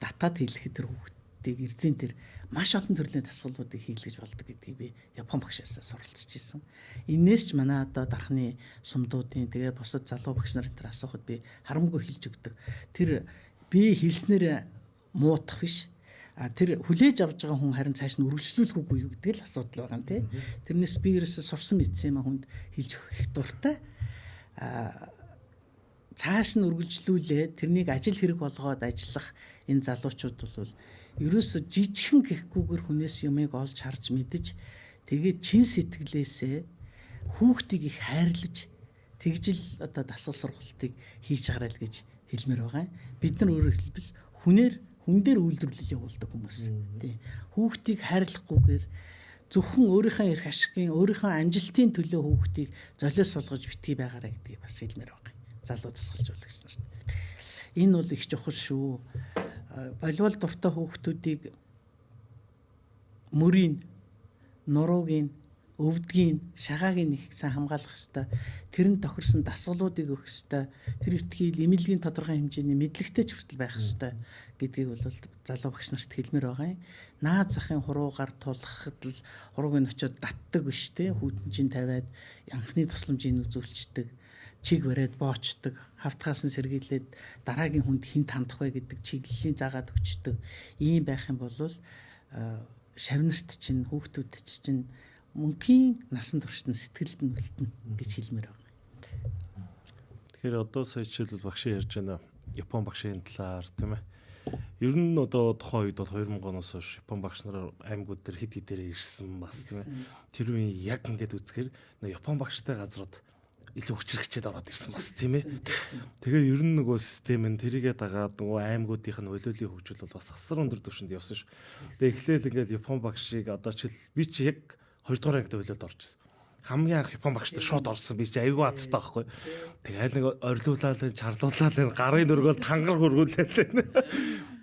татаад хийлгэхэд тэр хүүхдийг эрзэн тэр маш олон төрлийн дасгалуудыг хийлгэж болдог гэдгийг би Япон багшаас суралцж ирсэн. Иннээс ч манай одоо дархны сумдуудын тэгээ бусад залуу багш нарын тэр асуухад би харамгүй хэлж өгдөг. Тэр би хэлснээр муудах биш. Тэр хүлээж авч байгаа хүн харин цааш нь үргэлжлүүлэх үгүй юу гэдэг л асуудал байгаа юм тий. Тэрнээс би ерөөсө сурсан мэдсэн юм хүнд хэлж өгөх их дуртай. Цааш нь үргэлжлүүлээ тэрнийг ажил хэрэг болгоод ажиллах энэ залуучууд бол ерөөсө жижигхэн гэхгүйгээр хүнээс юмыг олж харж мэдэж тэгээд чин сэтгэлээсээ хүүхдийг их хайрлаж тэгжил одоо дасгал сургалтыг хийж агараа л гэж хэлмээр байгаа. Бид нар өөрөөр хэлбэл хүн дээр үйлдвэрлэл явуулдаг хүмүүс. Тий. Хүүхдийг хайрлахгүйгээр зөвхөн өөрийнхөө эрх ашигын өөрийнхөө амжилтын төлөө хүүхдийг золиос болгож битгий байгаарай гэдгийг бас хэлмээр байгаа. Залуу тасгалжуулагч нарт. Энэ бол их чухал шүү. Волейбол дуртай хүүхдүүдийг мөрийн, нуруугийн, өвдгийн, шагаагийн их сайн хамгаалах ёстой. Тэрэнд тохирсон дасгалуудыг өгөх ёстой. Тэр итгийл эмнэлгийн тодорхой хэмжээний мэдлэгтэй ч хүртэл байх ёстой гэдгийг бол залуу багш нарт хэлмээр байгаа юм. Наад захын хуруугаар тулахад л хурууг нь очиод датдаг биш те. Хүйтэнчин тавиад анхны тусламжийг үзүүлчдэг. Чиг бариад боочдөг, хавтгаас нь сэргийлээд дараагийн хүнд хинт хандах вэ гэдэг чиглэлийн заагаад өгчдөг. Ийм байх юм бол шавнарт чинь хүүхдүүд чинь мөнхийн насан туршид нь сэтгэлд нь үлдэнэ гэж хэлмээр байна. Тэгэхээр одоо сая жишээлбэл багшийн ярьж байна Япон багшийн талаар тийм ээ. Ер нь одоо тухайн үед бол 2000 оноос хойш Япон багш нар аймагуд дээр хэд хэдээр ирсэн бас тийм ээ. Тэр үеийн яг ингээд үзэхээр Япон багштай газрууд илүү хүчрэгчээд ороод ирсэн бас тийм ээ. Тэгээ ер нь нөгөө систем нь тэрийгээ дагаад нөгөө аймагуудынх нь хөлөөлийн хөгжил бол бас асар өндөр түвшинд явсан шүү. Тэгээ эхлээл ингээд Япон багшийг одоо чил би чи яг 2 дугаар ангид хөлөөд орж ирсэн. хамгийн анх Япон багштай шууд орсон би чи айгүй азтай байхгүй. Тэгээ айл нэг орилуулаад чарлуулаад гарын дөргөөл тангар хөргүүлээд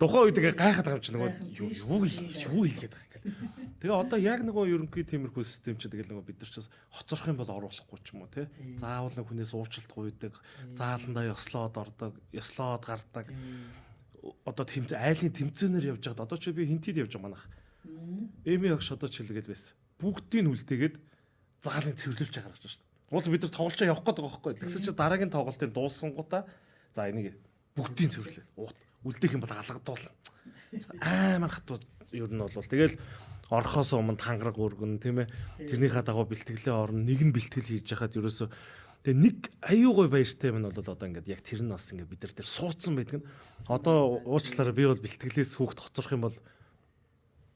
тухайн үед ингээ гайхаад байгаа юм чи нөгөө юу хийгээд байгаа юм. Тэгээ одоо яг нөгөө ерөнхий тиймэрхүү систем чи тэгэл нөгөө бид нар ч хоцорох юм бол оруулахгүй ч юм уу тий. Заавал нэг хүнээс уучлалт гуйдаг, зааландаа ёслоод ордог, ёслоод гардаг. Одоо айлын тэмцээнээр явж байгаад одоо ч би хинтид явж байгаа манах. Эми огш одоо чилгээл байсан. Бүгдийг үлдээгээд заалын цэвэрлүүлж байгаа гэж байна шүү дээ. Уул бид нар тоглолцоо явах гээд байгаа байхгүй. Тэгсэн чинь дараагийн тоглолтын дуусангуудаа за энийг бүгдийг цэвэрлэв. Үлдээх юм бол алгадуул. Амар хатуу ер нь бол тэгэл орхосоо өмнө тангараг өргөн тийм ээ. Тэрнийхээ дагуу бэлтгэлээ орно. Нэг нь бэлтгэл хийж яхад ерөөсөө тэгээ нэг аюугой баяртай юм бол одоо ингээд яг тэр нь бас ингээд бид нар тэр суудсан байдаг нь. Одоо уучлаарай би бол бэлтгэлээс хүүхд хоцорох юм бол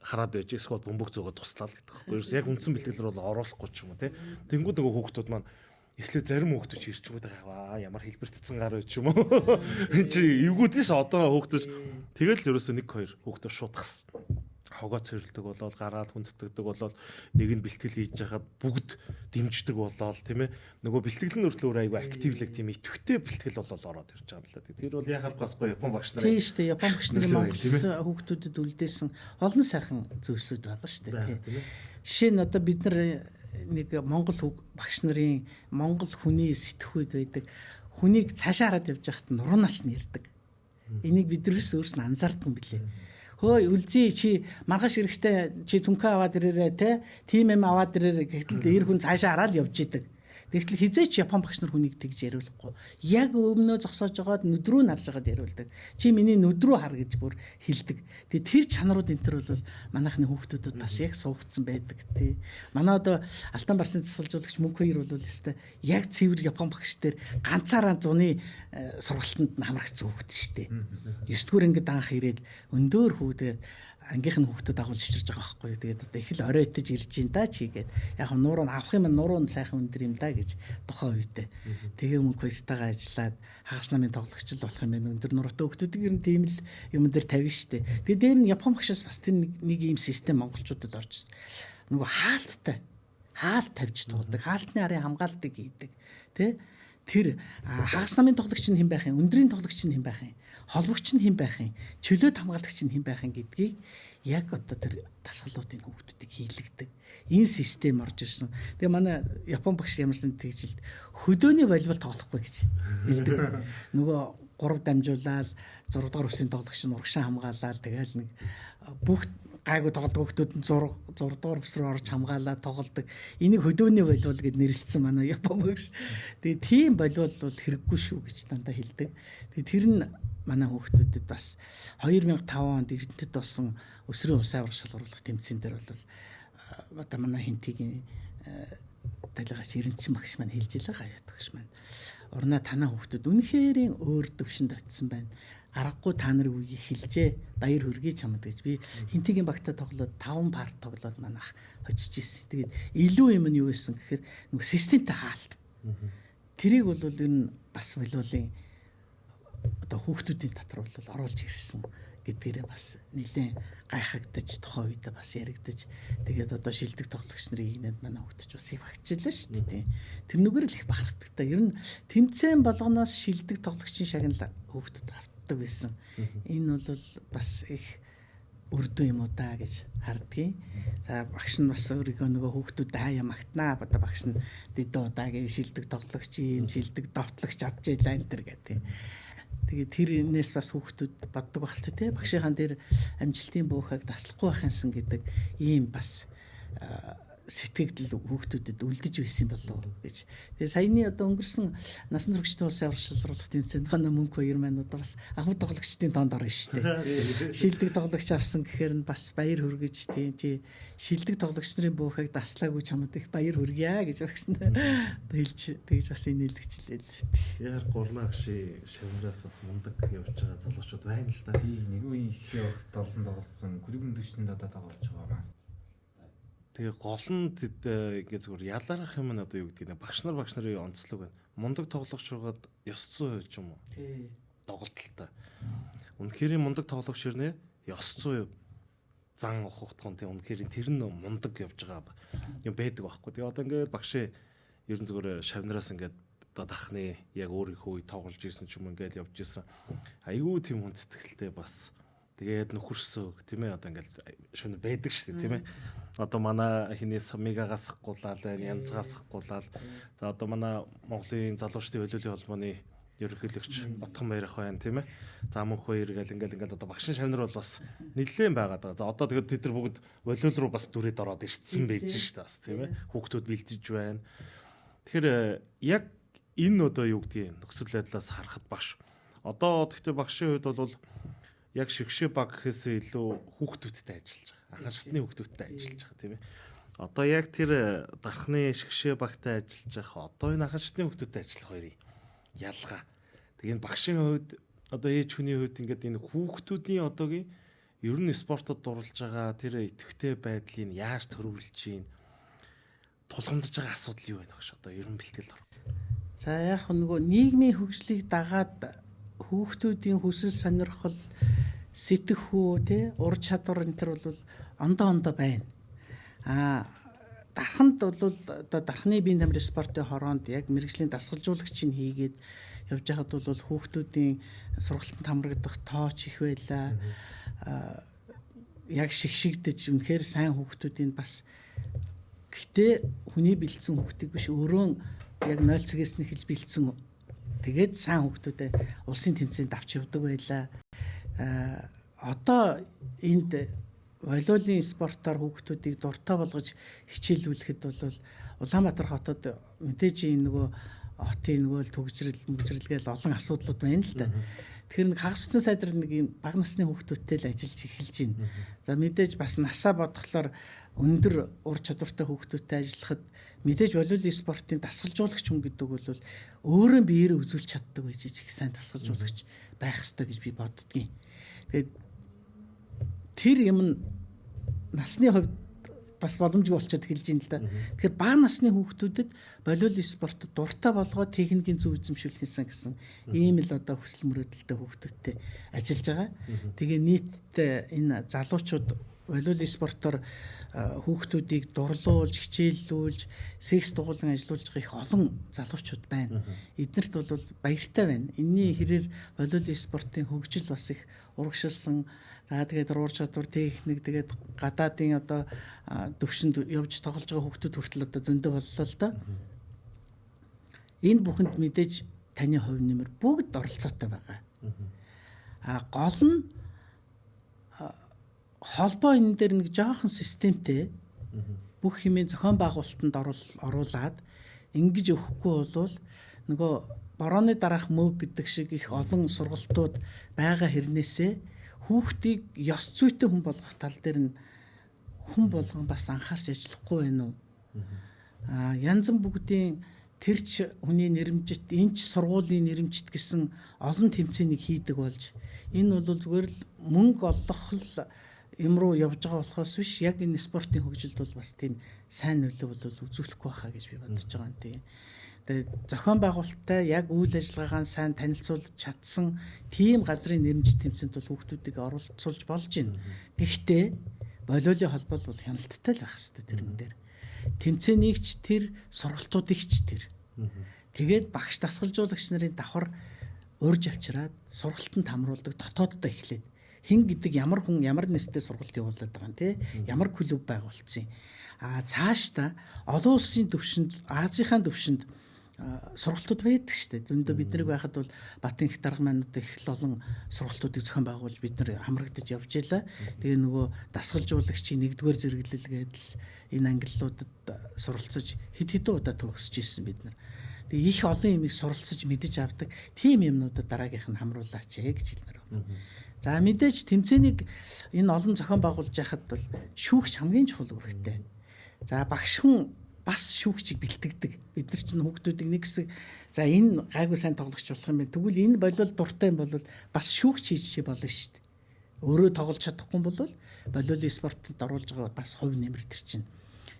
хараад байж эсвэл бөмбөг зөөгөө туслаа л гэдэг байхгүй. Ерөөс яг үндсэн бэлтгэлээр бол оруулахгүй ч юм уу тий. Тэнгүүд нөгөө хүүхдүүд маань эхлээ зарим хүүхдүүд ч ирч байгаа хаа ямар хэлбэртцэн гар байж юм уу. Энд чи эвгүүд ш одоо хүүхдүүд тэгэл ерөөсөө 1 2 хүүхдүүд шуудахс. Хогоо цэвэрлдэг болоод гараад хүндэтгдэг болоод нэг нь бэлтгэл хийж яхад бүгд дэмждэг болоод тийм ээ нөгөө бэлтгэл нь өртлөөр айгүй активлэг тийм идэвхтэй бэлтгэл болоод ороод ирж байгаа юм л да. Тэр бол яхаар гасгүй Япон багш нар. Тийм шүү дээ. Япон багш нарын Монгол хүүхдүүдэд үлдээсэн олон сайхан зүйлсүүд байгаа шүү дээ. Жишээ нь одоо бид нар нэг Монгол багш нарын Монгол хүний сэтгхүйд байдаг. Хүнийг цаашаа хараад явж байхад нуруунаас нь ярддаг. Энийг бид өөрөөс нь анзаардсан билээ. Хөөе үлзий чи маргааш ирэхдээ чи цүнхээ аваад ирээрээ те тим юм аваад ирээрээ гэтэл эр хүн цаашаа хараад явж идэг. Тэгтэл хизээч Япон багш нар хүнийг тэгж яриулахгүй. Яг өмнөө зогсоож байгаад нүд рүү нарж байгаад яриулдаг. Чи миний нүд рүү хар гэж бүр хэлдэг. Тэгээ тэр чанарууд энэ төр бол манайхны хүүхдүүдэд бас яг суугдсан байдаг тий. Манай одоо Алтан барсны засалжуулагч Мөнх хоёр бол өстой яг цэвэр Япон багш дээр ганцаараа зуны сургалтанд нь хамрагцсан хүүхд шүү дээ. 9 дугаар ангид анх ирээд өндөөр хүүдээ ангийнх нь хүүхдүүд агуулж чирж байгаа байхгүй. Тэгээд одоо их л оройтож ирж ин да чи гээд яг нууруу авах юм нууруу сайхан өндөр юм да гэж тухайн үедээ. Тэгээ Мөнх хоёртойгоо ажиллаад хагас намын тоглогч л болох юм байна. Өндөр нуруутай хүүхдүүдийг ер нь тийм л юм дээр тавина штэ. Тэгээ дээр нь Япон багшаас бас тэр нэг ийм систем монголчуудад орж нөгөө хаалт тавьж туулдаг. Хаалтны арын хамгаалтыг хийдэг. Тэ? Тэр хагас намын тоглогч нь хэн байх юм? Өндрийн тоглогч нь хэн байх юм? Холбогч нь хэн байх юм? Чөлөөт хамгаалагч нь хэн байх юм гэдгийг яг одоо тэр дасгалуудын хүүхдүүдийг хийлэгдэг. Энэ систем орж ирсэн. Тэгээ манай Япон багш ямарсан тэгжилд хөдөөний волейбол тоглохгүй гэж хэлдэг. Нөгөө 3 дамжуулаад 6 дугаар үсгийн тоглогч нь урагшаа хамгаалаад тэгэл нэг бүх гайгүй тоглодог хүүхдүүд нь 6 дугаар бүс рүү орж хамгаалаад тоглодог. Энийг хөдөөний волейбол гэд нэрлэлсэн манай Япон багш. Тэгээ тийм волейбол бол хэрэггүй шүү гэж дандаа хэлдэг. Тэгээ тэр нь манай хүүхдүүдэд бас 2005 онд Эрдэнэтэд болсон өсрийн улсын аврах шалгаруулах тэмцээн дээр бол одоо манай хинтигийн талигаач Эрдэнэтчин багш маань хэлж илаа гавьяат багш маань. Орноо танаа хүүхдүүд үнэхэрийн өөр төвшөнд очисон байна. Аргагүй та нарыг үе хэлжээ. Баяр хүргэе чамд гэж би хинтигийн багтаа тоглоод 5 парт тоглоод манайх хочиж ирсэн. Тэгээд илүү юм нь юу байсан гэхээр нөгөө системтэй хаалт. Тэрийг бол ер нь бас волейболын одоо хүүхдүүдийн дотор бол оруулж ирсэн гэдгээрээ бас нэлээд гайхагдаж тухайн үедээ бас яригдаж тэгээд одоо шилдэг тоглогч нарын игнэд манай хүүхдэж бас их багчлаа шүү дээ. Тэр нүгээр л их бахархдаг та. Ер нь тэмцээн болгоноос шилдэг тоглогчийн шагналаа хүүхдүүд автдаг байсан. Энэ бол бас их үрдүн юм уу да гэж хардгийг. За багш нь бас өөрийнхөө нөгөө хүүхдүүд хаяа магтнаа одоо багш нь дэдөө удаагийн шилдэг тоглогч юм шилдэг довтлогч авч яйлаа энэ төр гэдэг. Тэгээд тэр энэс бас хүүхдүүд боддог багт те багшийнхаа дээр амжилтын буухайг таслахгүй байхынсан гэдэг ийм бас сэтгэгдэл хүүхдүүдэд үлдэж байсан болов гэж. Тэгээ саяны одоо өнгөрсөн насан туршидын улсын аврах шалгаруулах тэмцээнд манай Мөнх хоёр маань одоо бас ахмад тоглогчдын тоонд орно шүү дээ. Шилдэг тоглогч авсан гэхээр нь бас баяр хүргэж тийм чи шилдэг тоглогч нарын буухайг таслаагүй чамд их баяр хүргье гэж багш нь хэлж тэгж бас инээлгчлээ л. Яар гурнаа гши шавнаас бас мундаг явж байгаа залуучууд байна л да. Тийм нэг үеийн ихсээ огт олон тоглосон клубын дэвшинд одоо тоглож байгаа маань. Тэгээ гол нь ингээ зүгээр ялаарах юм нь одоо юу гэдэг нь багш нарын онцлог байна. Мундаг тоглогч байгаад ёс зүй ч юм уу. Тий. Доголдолтой. Үнэхээр мундаг тоглогч ирнэ ёс зүй зан ухахтхан тийм үнэхээр тэр нь мундаг явж байгаа юм байдаг байхгүй. Тэгээ одоо ингээд багш ер нь зүгээр шавнараас ингээд одоо дарахны яг өөрийнхөө тоглож ирсэн ч юм ингээд явж ирсэн. Айгүй тийм хүндэтгэлтэй бас тэгээд нөхөрсөө тийм ээ одоо ингээд шөнө байдаг шүү дээ тийм ээ. Одоо манай хиний самигагаас гуулаад байна, янзгаас гуулаад. За одоо манай Монголын залуучдын хөлөөлийн холбооны ерөнхийлөгч Отхон Баярах байна тийм ээ. За мөнх баяр гэл ингээл одоо багшин шавнар бол бас нэлээд байгаад байгаа. За одоо тэгээд тэд нар бүгд волейбол руу бас дүрээд ороод ирсэн байж шүү дээ бас тийм ээ. Хүүхдүүд бэлдэж байна. Тэгэхээр яг энэ одоо юу гэдгийг нөхцөл байдлаас харахад багш. Одоо гэхдээ багшийн хувьд бол яг шигшээ баг гэхээсээ илүү хүүхдүүдтэй ажиллаж байгаа. Анхан шатны хүүхдүүдтэй ажиллаж байгаа тийм ээ. Одоо яг тэр дархны шигшээ багтай ажиллаж байгаа. Одоо энэ анхан шатны хүүхдүүдтэй ажиллах хоёрын ялгаа. Тэгээд багшийн хувьд одоо ээж хүний хувьд ингээд энэ хүүхдүүдийн одоогийн ер нь спортод дурлж байгаа тэр идэвхтэй байдлыг яаж төрүүлж чинь тулгамдж байгаа асуудал юу байна багш? Одоо ер нь бэлтгэл ор. За яг нөгөө нийгмийн хөгжлийг дагаад хүүхдүүдийн хүсэл сонирхол сэтгэхүй тий ур чадвар энэ төр бол ондоо байна. Дарханд бол одоо дархны биеийн тамирын спортын хороонд яг мэрэгжлийн дасгалжуулагчийг хийгээд явж байхад бол хүүхдүүдийн сургалтанд хамрагдах тооч их байлаа. Яг шигшигдэж үнэхээр сайн хүүхдүүдийн бас гэхдээ хүний бэлдсэн хүүхдийг биш өөрөө яг 0 цагаас нь эхэлж бэлдсэн. Тэгээд сайн хүүхдүүдэд улсын тэмцээнд авч явдаг байлаа. Одоо энд волейболын спортоор хүүхдүүдийг дуртай болгож хичээлүүлэхэд бол Улаанбаатар хотод мэдээж нөгөө хотын нөгөө төгжрэл гээл олон асуудлууд байна л да. Тэгэхээр нэг хагас бүтэн сайдар нэг юм бага насны хүүхдүүдтэй л ажиллаж эхэлж байна. За мэдээж бас насаа бодглохлоор өндөр ур чадвартай хүүхдүүдтэй ажиллахад мэдээж волейболын спортын дасгалжуулагч хүн гэдэг бол өөрөө биеэрээ үзүүлж чаддаг байж их сайн дасгалжуулагч байх ёстой гэж би боддгийн. Тэгээд тэр юм насны хувьд бас боломжгүй болчиход эхэлж байна л да. Тэгэхээр бага насны хүүхдүүдэд волейболын спортод дуртай болгоод техникийн зөв эзэмшүүлэх гэсэн ийм л одоо хүсэл мөрөөдөлтэй хүүхдүүдтэй ажиллаж байгаа. Тэгээ нийтдээ энэ залуучууд волейболын спортоор хүүхдүүдийг дурлуулж, хичээллүүлж, секс дугуулan ажиллуулж байгаа их олон залуучууд байна. Эднэрт бол баяртай байна. Энийний хэрээр волейболын спортын хөгжил бас их урагшилсан. За тэгээд ур чадвар техник тэгээд гадаадын одоо төвшөнд явж тоглож байгаа хүүхдүүд хүртэл одоо зөндөө боллоо л доо. Энэ бүхэнд мэдээж таны хувь нэмэр бүгд оролцоотой байгаа. Гол нь холбоо энэ дээр нэг жоохон системтэй бүх хэмээн зохион байгуулалтанд оруулаад ингэж өгөхгүй бол нөгөө борооны дараах мөг гэдэг шиг их олон сургалтууд байгаа хэрнээсээ хүүхдийг ёс зүйтэй хүн болгох тал дээр нь хүн болгон бас анхаарч ажиллахгүй байна уу? Янз бүгдийн тэрч хүний нэрэмжит, энэч сургуулийн нэрэмжит гэсэн олон тэмцээнийг хийдэг болж энэ бол зүгээр л мөнгө олох л юм руу явж байгаа болохоос биш яг энэ спортын хөгжилд бол бас тийм сайн нөлөө бол үзүүлэхгүй байхаа гэж би бодож байгаа юм тийм. Тэгээд зохион байгуулалттай яг үйл ажиллагаагаа сайн танилцуулж чадсан тийм газрын нэрмжит тэмцээнд бол хүүхдүүдийг оролцуулж болж байна. Гэхдээ волейболын холбоо бол хяналттай л байх хэрэгтэй тэрэн дээр. Тэмцээнийг ч тэр, сургалтуудыг ч тэр. Тэгээд багш дасгалжуулагч нарын давхар урьж авчираад сургалтанд хамруулдаг дотооддоо эхлээд хэн гэдэг ямар хүн ямар нэртэй сургалт явуулаад байгаа юм те ямар клуб байгуулсан. Цаашдаа олон улсын төвшөнд Азийнхаа төвшөнд сургалтууд байдаг шүү дээ. Зөндөө бид нар байхад бол Батын их дарга манууд их олон сургалтуудыг зохион байгуулж бид нар хамрагдаж явж байлаа. Тэгээ нөгөө дасгалжуулагчийн нэгдүгээр зэрэглэл гэдэл энэ ангиллуудад суралцаж хэд удаа төгсөж ирсэн бид нар. Тэгээ их олон юмыг суралцаж мэдэж авдаг. Тим юмнуудад дараагийнх нь хамруулаач гэж хэлмээр байна. За мэдээж тэмцээнийг энэ олон зохион байгуулж яхад бол шүүгч хамгийн чухал үүрэгтэй. За багш хүн бас шүүгчийг бэлтгэдэг. Бид нар чинь хүүхдүүдийг нэг хэсэг за энэ гайгүй сайн тоглогч болох юм байна. Тэгвэл энэ болол дуртай юм бол бас шүүгч хийж болно шүү дээ. Өөрөө тоглож чадахгүй бол волейболын спортод оруулж байгаа бас хувь нэмэр төр чинь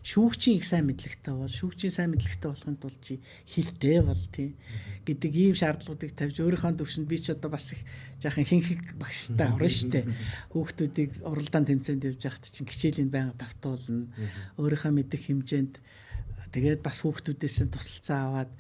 шүүгчийн их сайн мэдлэгтэй бол шүүгчийн сайн мэдлэгтэй болохын тулд чи хилтэй бол тий гэдэг ийм шаардлагуудыг тавьж өөрийнхөө төвшөнд би ч одоо бас их жаахан хинхэг багштай орно штэ. Хүүхдүүдийг уралдаан тэмцээнд явж байхад чинь хичээлийн байнга давтуулна. Өөрийнхөө мэдих хэмжээнд тэгээд бас хүүхдүүдээс тусалцаа аваад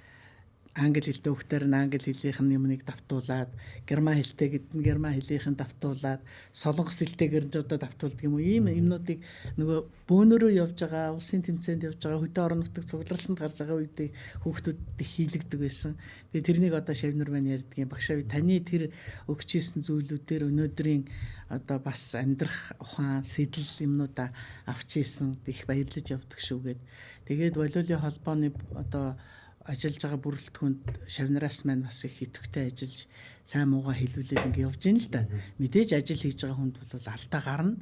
англи хэлтэй хүүхдээр нь англи хэлийнх нь юмныг давтуулаад, герман хэлтэй гэдэг нь герман хэлийнх нь давтуулаад, солонгос хэлтэйгээр нь одоо давтуулдаг юм уу? Ийм юмнуудыг нөгөө бөөнөрөө явж байгаа, улсын тэмцээнд явж байгаа, хөдөө орон нутаг цугларалтанд гарч байгаа үедээ хүүхдүүдэд хийлэгдэг байсан. Тэгээ тэрнийг одоо Шавнар маань ярьдаг юм. Багшаа таны тэр өгч ийсэн зүйлүүдээр өнөөдрийн одоо бас амьдрах ухаан, сэтэл юмнуудаа авч ийсэн их баярлаж явдаг шүүгээд. Тэгээд волейболын холбооны одоо ажиллаж байгаа бүрэлдэхүүнд Шавнараас маань бас их идэвхтэй ажиллаж сайн муугаа хэлүүлээд ингэ явж байна л да. Мэдээж ажил хийж байгаа хүнд бол алдаа гарна.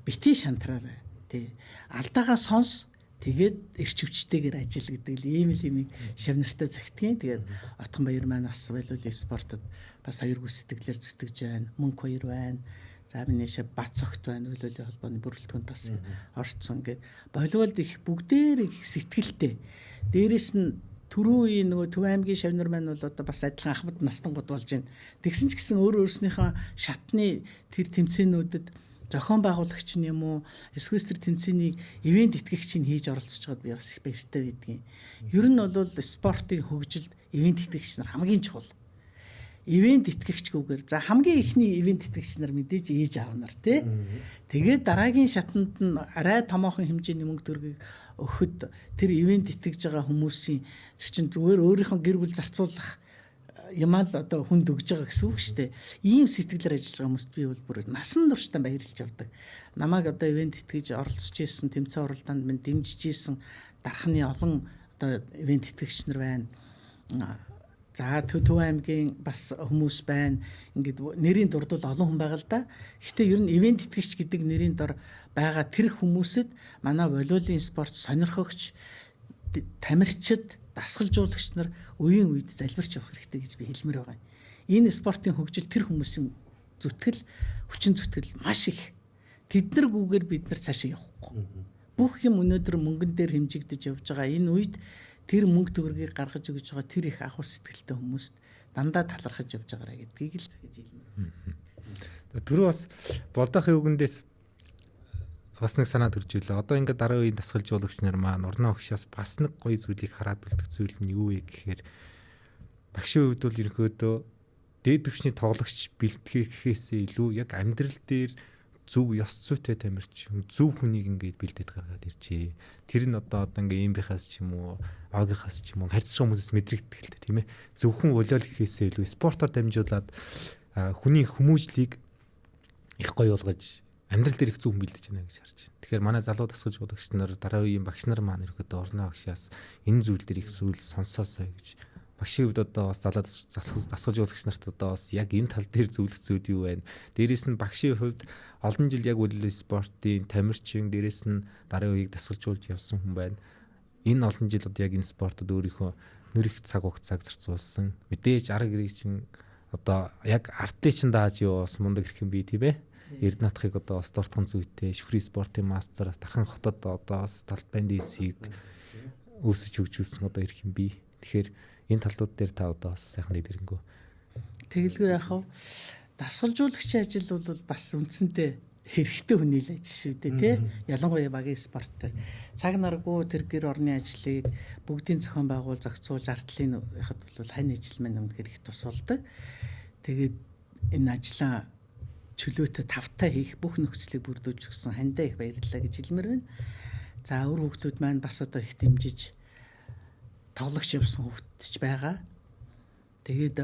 Бити шантраарай. Тэ. Алдаагаа сонс. Тэгээд эрч хүчтэйгээр ажил гэдэг л ийм л юмыг Шавнартай загтгийн. Тэгээд Отхон баяр маань бас волейбол спортод бас аюулгүй сэтгэлээр зүтгэж байна. Мөнх баяр байна. За миний Бат цогт байна. Волейболын холбооны бүрэлдэхүүнд бас орцсон гэдэг. Волейболд их бүгдээр их сэтгэлтэй. Дээрээс нь түрүү үеийн нөгөө Төв аймгийн Шавнар маань бол одоо бас адилхан ахмад настангууд болж байна. Тэгсэн ч гэсэн өөрснийхөө шатны тэр тэмцээнүүдэд зохион байгуулагч нь юм уу эсвэл тэр тэмцээнийг ивент итгэгч нь хийж оролцож байгаад би бас их баяртай байдгийн. Ер нь бол спортын хөгжилд ивент итгэгч нар хамгийн чухал. Ивент итгэгчгүйгээр за хамгийн ихний ивент итгэгч нар мэдээж ээж аав нар тий. Тэгээд дараагийн шатанд нь арай томоохон хэмжээний мөнгө төгрөгийг өгөхөд тэр ивент итгэж байгаа хүмүүсийн тэр чинь зүгээр өөрийнхөө гэр бүл зарцуулах юмаа л одоо хүнд өгж байгаа гэсэн үг шүү дээ. Ийм сэтгэлээр ажиллаж байгаа хүмүүст би бол бүр насан туршдаа баярлж авдаг. Намайг одоо ивент итгэж оролцож исэн, тэмцээн уралдаанд минь дэмжиж исэн дархны олон одоо ивент итгэгч нар байна. За Төв аймгийн бас хүмүүс байна. Ингээд нэрийн дурд бол олон хүн байгаа л да. Гэхдээ ер нь ивент итгэгч гэдэг нэрийн дор байгаа тэр хүмүүсэд манай волейболын спорт сонирхогч, тамирчид, дасгалжуулагч нар үеийн үед залбирч явах хэрэгтэй гэж би хэлмээр байгаа. Энэ спортын хөгжил тэр хүмүүсийн зүтгэл, хүчин зүтгэл маш их. Тэднэргүйгээр бид нар цаашаа явахгүй. Бүх юм өнөөдөр мөнгөн дээр хэмжигдэж явж байгаа энэ үед тэр мөнгө төгрөгийг гаргаж өгж байгаа тэр их ахуй сэтгэлтэй хүмүүст дандаа талархаж явж байгаараа гэдгийг л гэж хэлнэ. Түрүү бас болдохын үгэндээс бас нэг санаа төрж илээ. Одоо ингээд дараа үеийн дасгалжуулагч нар маань урнаа өгшөөс бас нэг гоё зүйлийг хараад үлдэх зүйл нь юу вэ гэхээр багшийн хувьд бол ерөнхийдөө дээд түвшний тоглогч бэлтгэхээсээ илүү яг амьдрал дээр зөв ёс зүйтэй тамирчин, зөв хүнийг ингээд бэлдээд гаргаад иржээ. Тэр нь одоо ингээд эмбихаас ч юм уу, агийнхаас ч юм уу харьцаж хүмүүсээс мэдрэгдэх л дээ, тийм ээ. Зөвхөн волейбол гэхээсээ илүү спортоор дамжуулаад хүний хүмүүжлийг их гоё болгож амьдрал дээр их зөв бэлдэж байна гэж харж байна. Тэгэхээр манай залуу дасгалжуулагч нар, дараа үеийн багш нар маань ерөөдөө орноо агшаас энэ зүйл дээр их зүйл сонсоосоо гэж багшийн хувьд одоо бас залуу дасгалжуулагч нарт одоо бас яг энэ тал дээр зөвлөх зүйл юу байна? Дээрээс нь багшийн хувьд олон жил яг волейбол спортын тамирчин, дээрээс нь дараа үеийг дасгалжуулж явсан хүн байна. Энэ олон жил одоо яг энэ спортод өөрийнхөө нэр их цаг хугацааг зарцуулсан. Мэдээж арга гэрийг чинь одоо яг артыг чинь дааж явуулсан мундаг хэрхэн би тийм ээ. Эрдэнэтхийг одоо бас дуртхан зүйтэй, шүхрийн спортын мастер, Тархан хотод одоо бас талбайн дэсийг үүсэж хөгжүүлсэн одоо хэрхэн би. Тэгэхээр энэ талууд дээр та одоо бас сайхан нэдэрэнгөө. Тэгэлгүй яхав дасгалжуулагчийн ажил бол бас үндсэндээ хэрэгтэй хүний л ажил шүү дээ тий. Ялангуяа багийн спорт төр цаг наргүй тэр гэр орны ажлыг бүгдийн зохион байгуул зохицуулж артлын яхад бол хань ажил маань үнэхээр их тус болдог. Тэгээд энэ ажлаа чөлөөтэй тавтай хийх бүх нөхцөлийг бүрдүүлж өгсөн хандаа их баярлалаа гэж хэлмээр байна. За өөр хүүхдүүд маань бас одоо их дэмжиж тоглогч явсан хүүхдч байгаа. Тэгээд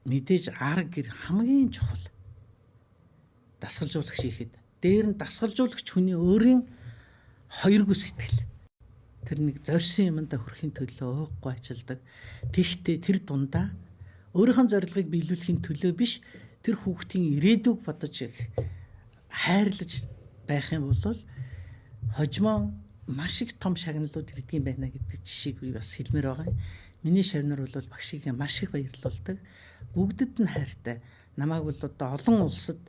мэдээж арга гэр хамгийн чухал дасгалжуулагч ихэд дээр нь дасгалжуулагч хүний өөрийн хоёргүй сэтгэл тэр нэг зорьсон юмдаа хүрэхин төлөө ууггүй ажилдаг. Тэгтээ тэр дундаа өөрийнхөө зорилгыг биелүүлэхийн төлөө биш тэр хүүхдийн ирээдүг бодож хайрлаж байх юм бол хожмоо маш их том шагналууд ирдэг юм байна гэдэг жишээг би бас хэлмээр байгаа. Миний Шавнар бол багшийг маш их баярлуулдаг. Бүгдэд нь хайртай. Намайг бол одоо олон улсад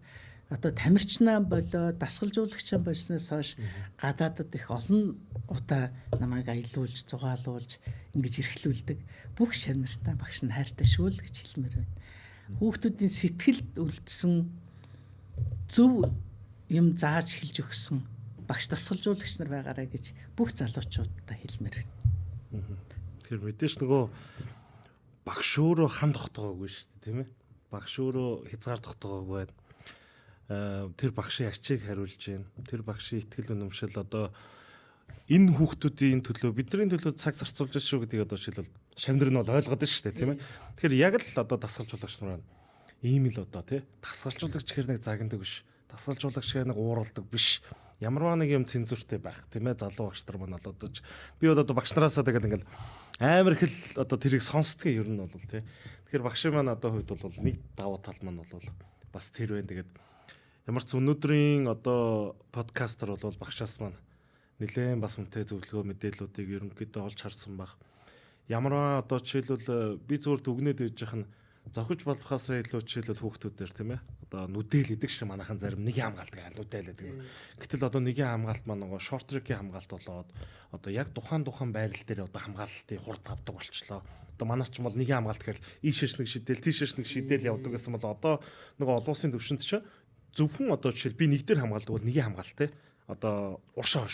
одоо тамирчнаа болоо дасгалжуулагчаа болсноос хойш гадаадад их олон удаа намайг аялуулж зугаалуулж ингэж эрхлүүлдэг бүх шавнартай багш нь хайртай шүү л гэж хэлмээр байна. Хүүхдүүдийн сэтгэлд үлдсэн зөв юм зааж хэлж өгсөн багш дасгалжуулагч нар байгаарай гэж бүх залуучуудаа хэлмээр байна. Тэгэхээр мэдээж нөгөө багш өөрөө хам тогтоогоогүй шүү дээ, тийм ээ. Багш өөрөө хязгаар тогтоогоогүй байна. Тэр багшийн ачийг хариулж байна. Тэр багшийн ихтгэл үнэмшил одоо энэ хүүхдүүдийн төлөө бидний төлөө цаг зарцуулж шүү гэдгийг одоо жишээлбэл шамнэр нь бол ойлгоод байна шүү дээ, тийм ээ. Тэгэхээр яг л одоо дасгалжуулагч нар байна. Ийм л одоо тий дасгалжуулагч гэхэр нэг загнадаг биш. Дасгалжуулагч гэхэр нэг ууралдаг биш. Ямарваа нэг юм цензуртэй байх тийм ээ. Залуу багш нар маань одоо би одоо багш нараасаа тэгэл ингээл амар их л одоо тэрийг сонсдгийг ер нь бол тий. Тэгэхээр багшийн маань одоо хувьд бол нэг давуу тал маань бол бас тэр байна. Тэгээд ямар ч өнөөдрийн одоо подкастер бол багшаас маань нэлээд бас үнэтэй зөвлөгөө мэдээллүүдийг ерөнхийдөө олж харсан баг. Ямарваа одоо жишээлбэл би зүгээр дүгнээд иж яхах нь зохиж болохоос илүү жишээлбэл хүүхдүүдээр тийм ээ. Одоо нүдэл идэг шиг манайхан зарим нэг хамгаалдаг нүдэл идэг. Гэтэл одоо нэгэн хамгаалт маань нөгөө шорт трекийн хамгаалт болоод одоо яг тухайн байрал дээр одоо хамгаалтын хурд авдаг болчлоо. Одоо манайч ч бол нэгэн хамгаалт гэхэл ийшээш нэг шидэл тийшээш нэг шидэл явдаг гэсэн бол одоо нөгөө олон улсын төвшөнд чинь зөвхөн одоо жишээл би нэг дээр хамгаалдаг бол нэгэн хамгаалт те. Одоо уршаа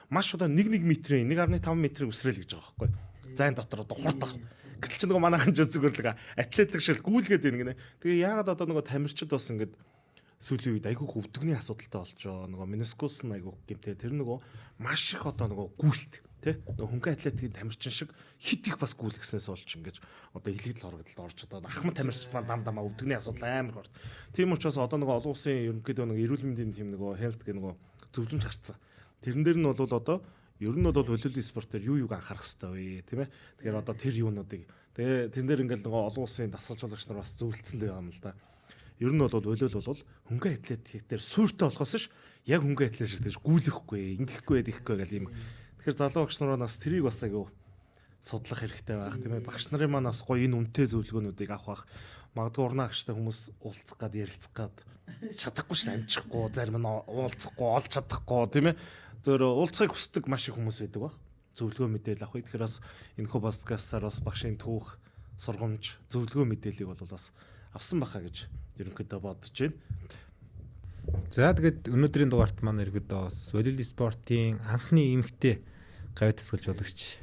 маш одоо 1 метрийн 1.5 метрийг үсрээл гэж байгаа байхгүй. Зайн дотор одоо хурд ах. Гэтэл чи нөгөө манайхан ч зүгээр л атлетик шиг гүйлгээд байна гинэ. Тэгээ яагаад одоо нөгөө тамирчид бас ингээд сүүлийн үед айгүй өвдөгний асуудалтай болчоо. Нөгөө менискус нь айгүй гэмтэй. Тэр нөгөө маш их одоо нөгөө гүйлт тий. Нөгөө хөнгөн атлетикийн тамирчин шиг хит их бас гүйлгэснээс болж ингэж одоо илэгдэл хорогдолд орж одоо ахмад тамирчид маань дам өвдөгний асуудал амар хорт. Тийм учраас одоо нөгөө олон улсын ерөнхийдөө нөгөө эрүүл мэндийн тийм нөгөө health гэх нөгөө зөвлөмж гарцсан. Тэрэн дээр нь бол одоо ер нь бол хөлөөллийн спортоор юуг анхаарах хэрэгтэй вэ, тийм ээ. Тэгэхээр одоо тэр юунуудыг тэгээ тэн дээр ингээл нөгөө олон улсын дасгалжуулагч нар бас зөвлөсөн л юм л да. Ер нь бол хөлөөл бол хөнгөн атлетик дээр суурьтай болохоос ш яг хөнгөн атлет шиг тэгж гүйлэхгүй, ингэхгүй ихгүй гэл юм. Тэгэхээр залуу багш нар бас тэрийг бас аягүй судлах хэрэгтэй байх, тийм ээ. Багш нарын маань бас гоё энэ үнэтэй зөвлөгөөнүүдийг авах байх. Магадгүй урнаа агштай хүмүүс уулзах гад ярилцах гад чадахгүй ш амжихгүй, зарим нь уулзахгүй, олж чадахгүй, тийм ээ. Зөв уулзахыг хүсдэг маш их хүмүүс байдаг баг. Зөвлөгөө мэдээлэл авах. Тэгэхээр бас энэхүү подкастаар бас багшийн түүх, сургамж, зөвлөгөө мэдээллийг бол бас авсан баха гэж ерөнхийдөө бодож байна. За тэгээд өнөөдрийн дугаарт маань ерөөдөө бас волейбол спортын анхны эмэгтэй гавь дасгалжуулагч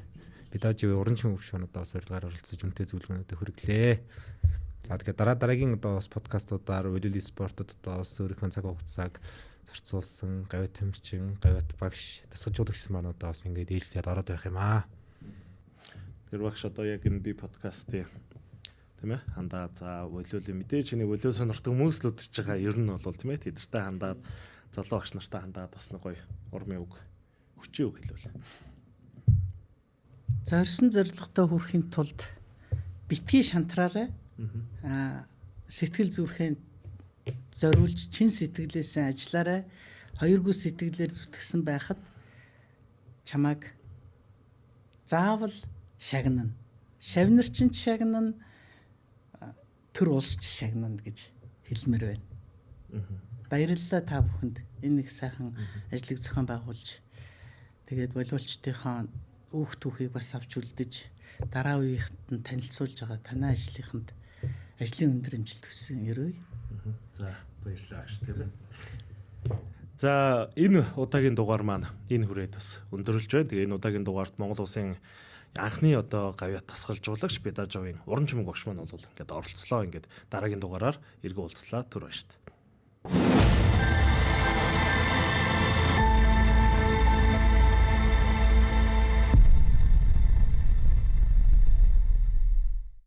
Бидажи уранчин хөвшөөнөд бас урилгаар оролцож үнэтэй зөвлөгөөнүүдийг хүргэлээ. За тэгээд дараагийн одоо бас подкастуудаар волейбол спортод одоо бас өөрийнхөө цаг хугацааг зарцуулсан гавь тамирчин, гавь багш, дасгалжуулагч маань одоо бас ингээд ээлжлээд ороод байх юм аа. Тэр багш одоо яг энэ би подкастын тийм ээ хандаа за волейболын мэдээж нэг волейбол сонирхдаг хүмүүс л үдчихэж байгаа ер нь бол тийм ээ тэдэртэй хандаад залуу багш нартай хандаад бас нэг гоё урмын үг хүчээ үг хэлвэл. Зорьсон зорилготой хүрэхин тулд битгий шантраарай. Сэтгэл зүрхэн зориулж чин сэтгэлээсээ ажиллаарай. Хоёргүй сэтгэлээр зүтгэсэн байхад чамайг заавал шагнана. Шавнар ч шагнана, төр улс ч шагнана гэж хэлмээр байна. Баярлалаа та бүхэнд энэ их сайхан ажлыг зохион байгуулж тэгээд волейболчдынхаа өөх түүхийг бас авч үлдэж дараа үеийнхэнд нь танилцуулж байгаа танай ажлынханд ажлын өндөр амжилт хүсэн ерөөе. За баярлалаа ш тийм ээ. За энэ удаагийн дугаар маань энэ хүрээд бас өндөрлж байна. Тэгээ энэ удаагийн дугаарт Монгол улсын анхны одоо гавьяа тасгалжуулагч Бидажовын уран чимэг багш маань бол ингээд оролцлоо. Ингээд дараагийн дугаараар эргэн уулзлаа. Түр баяр та.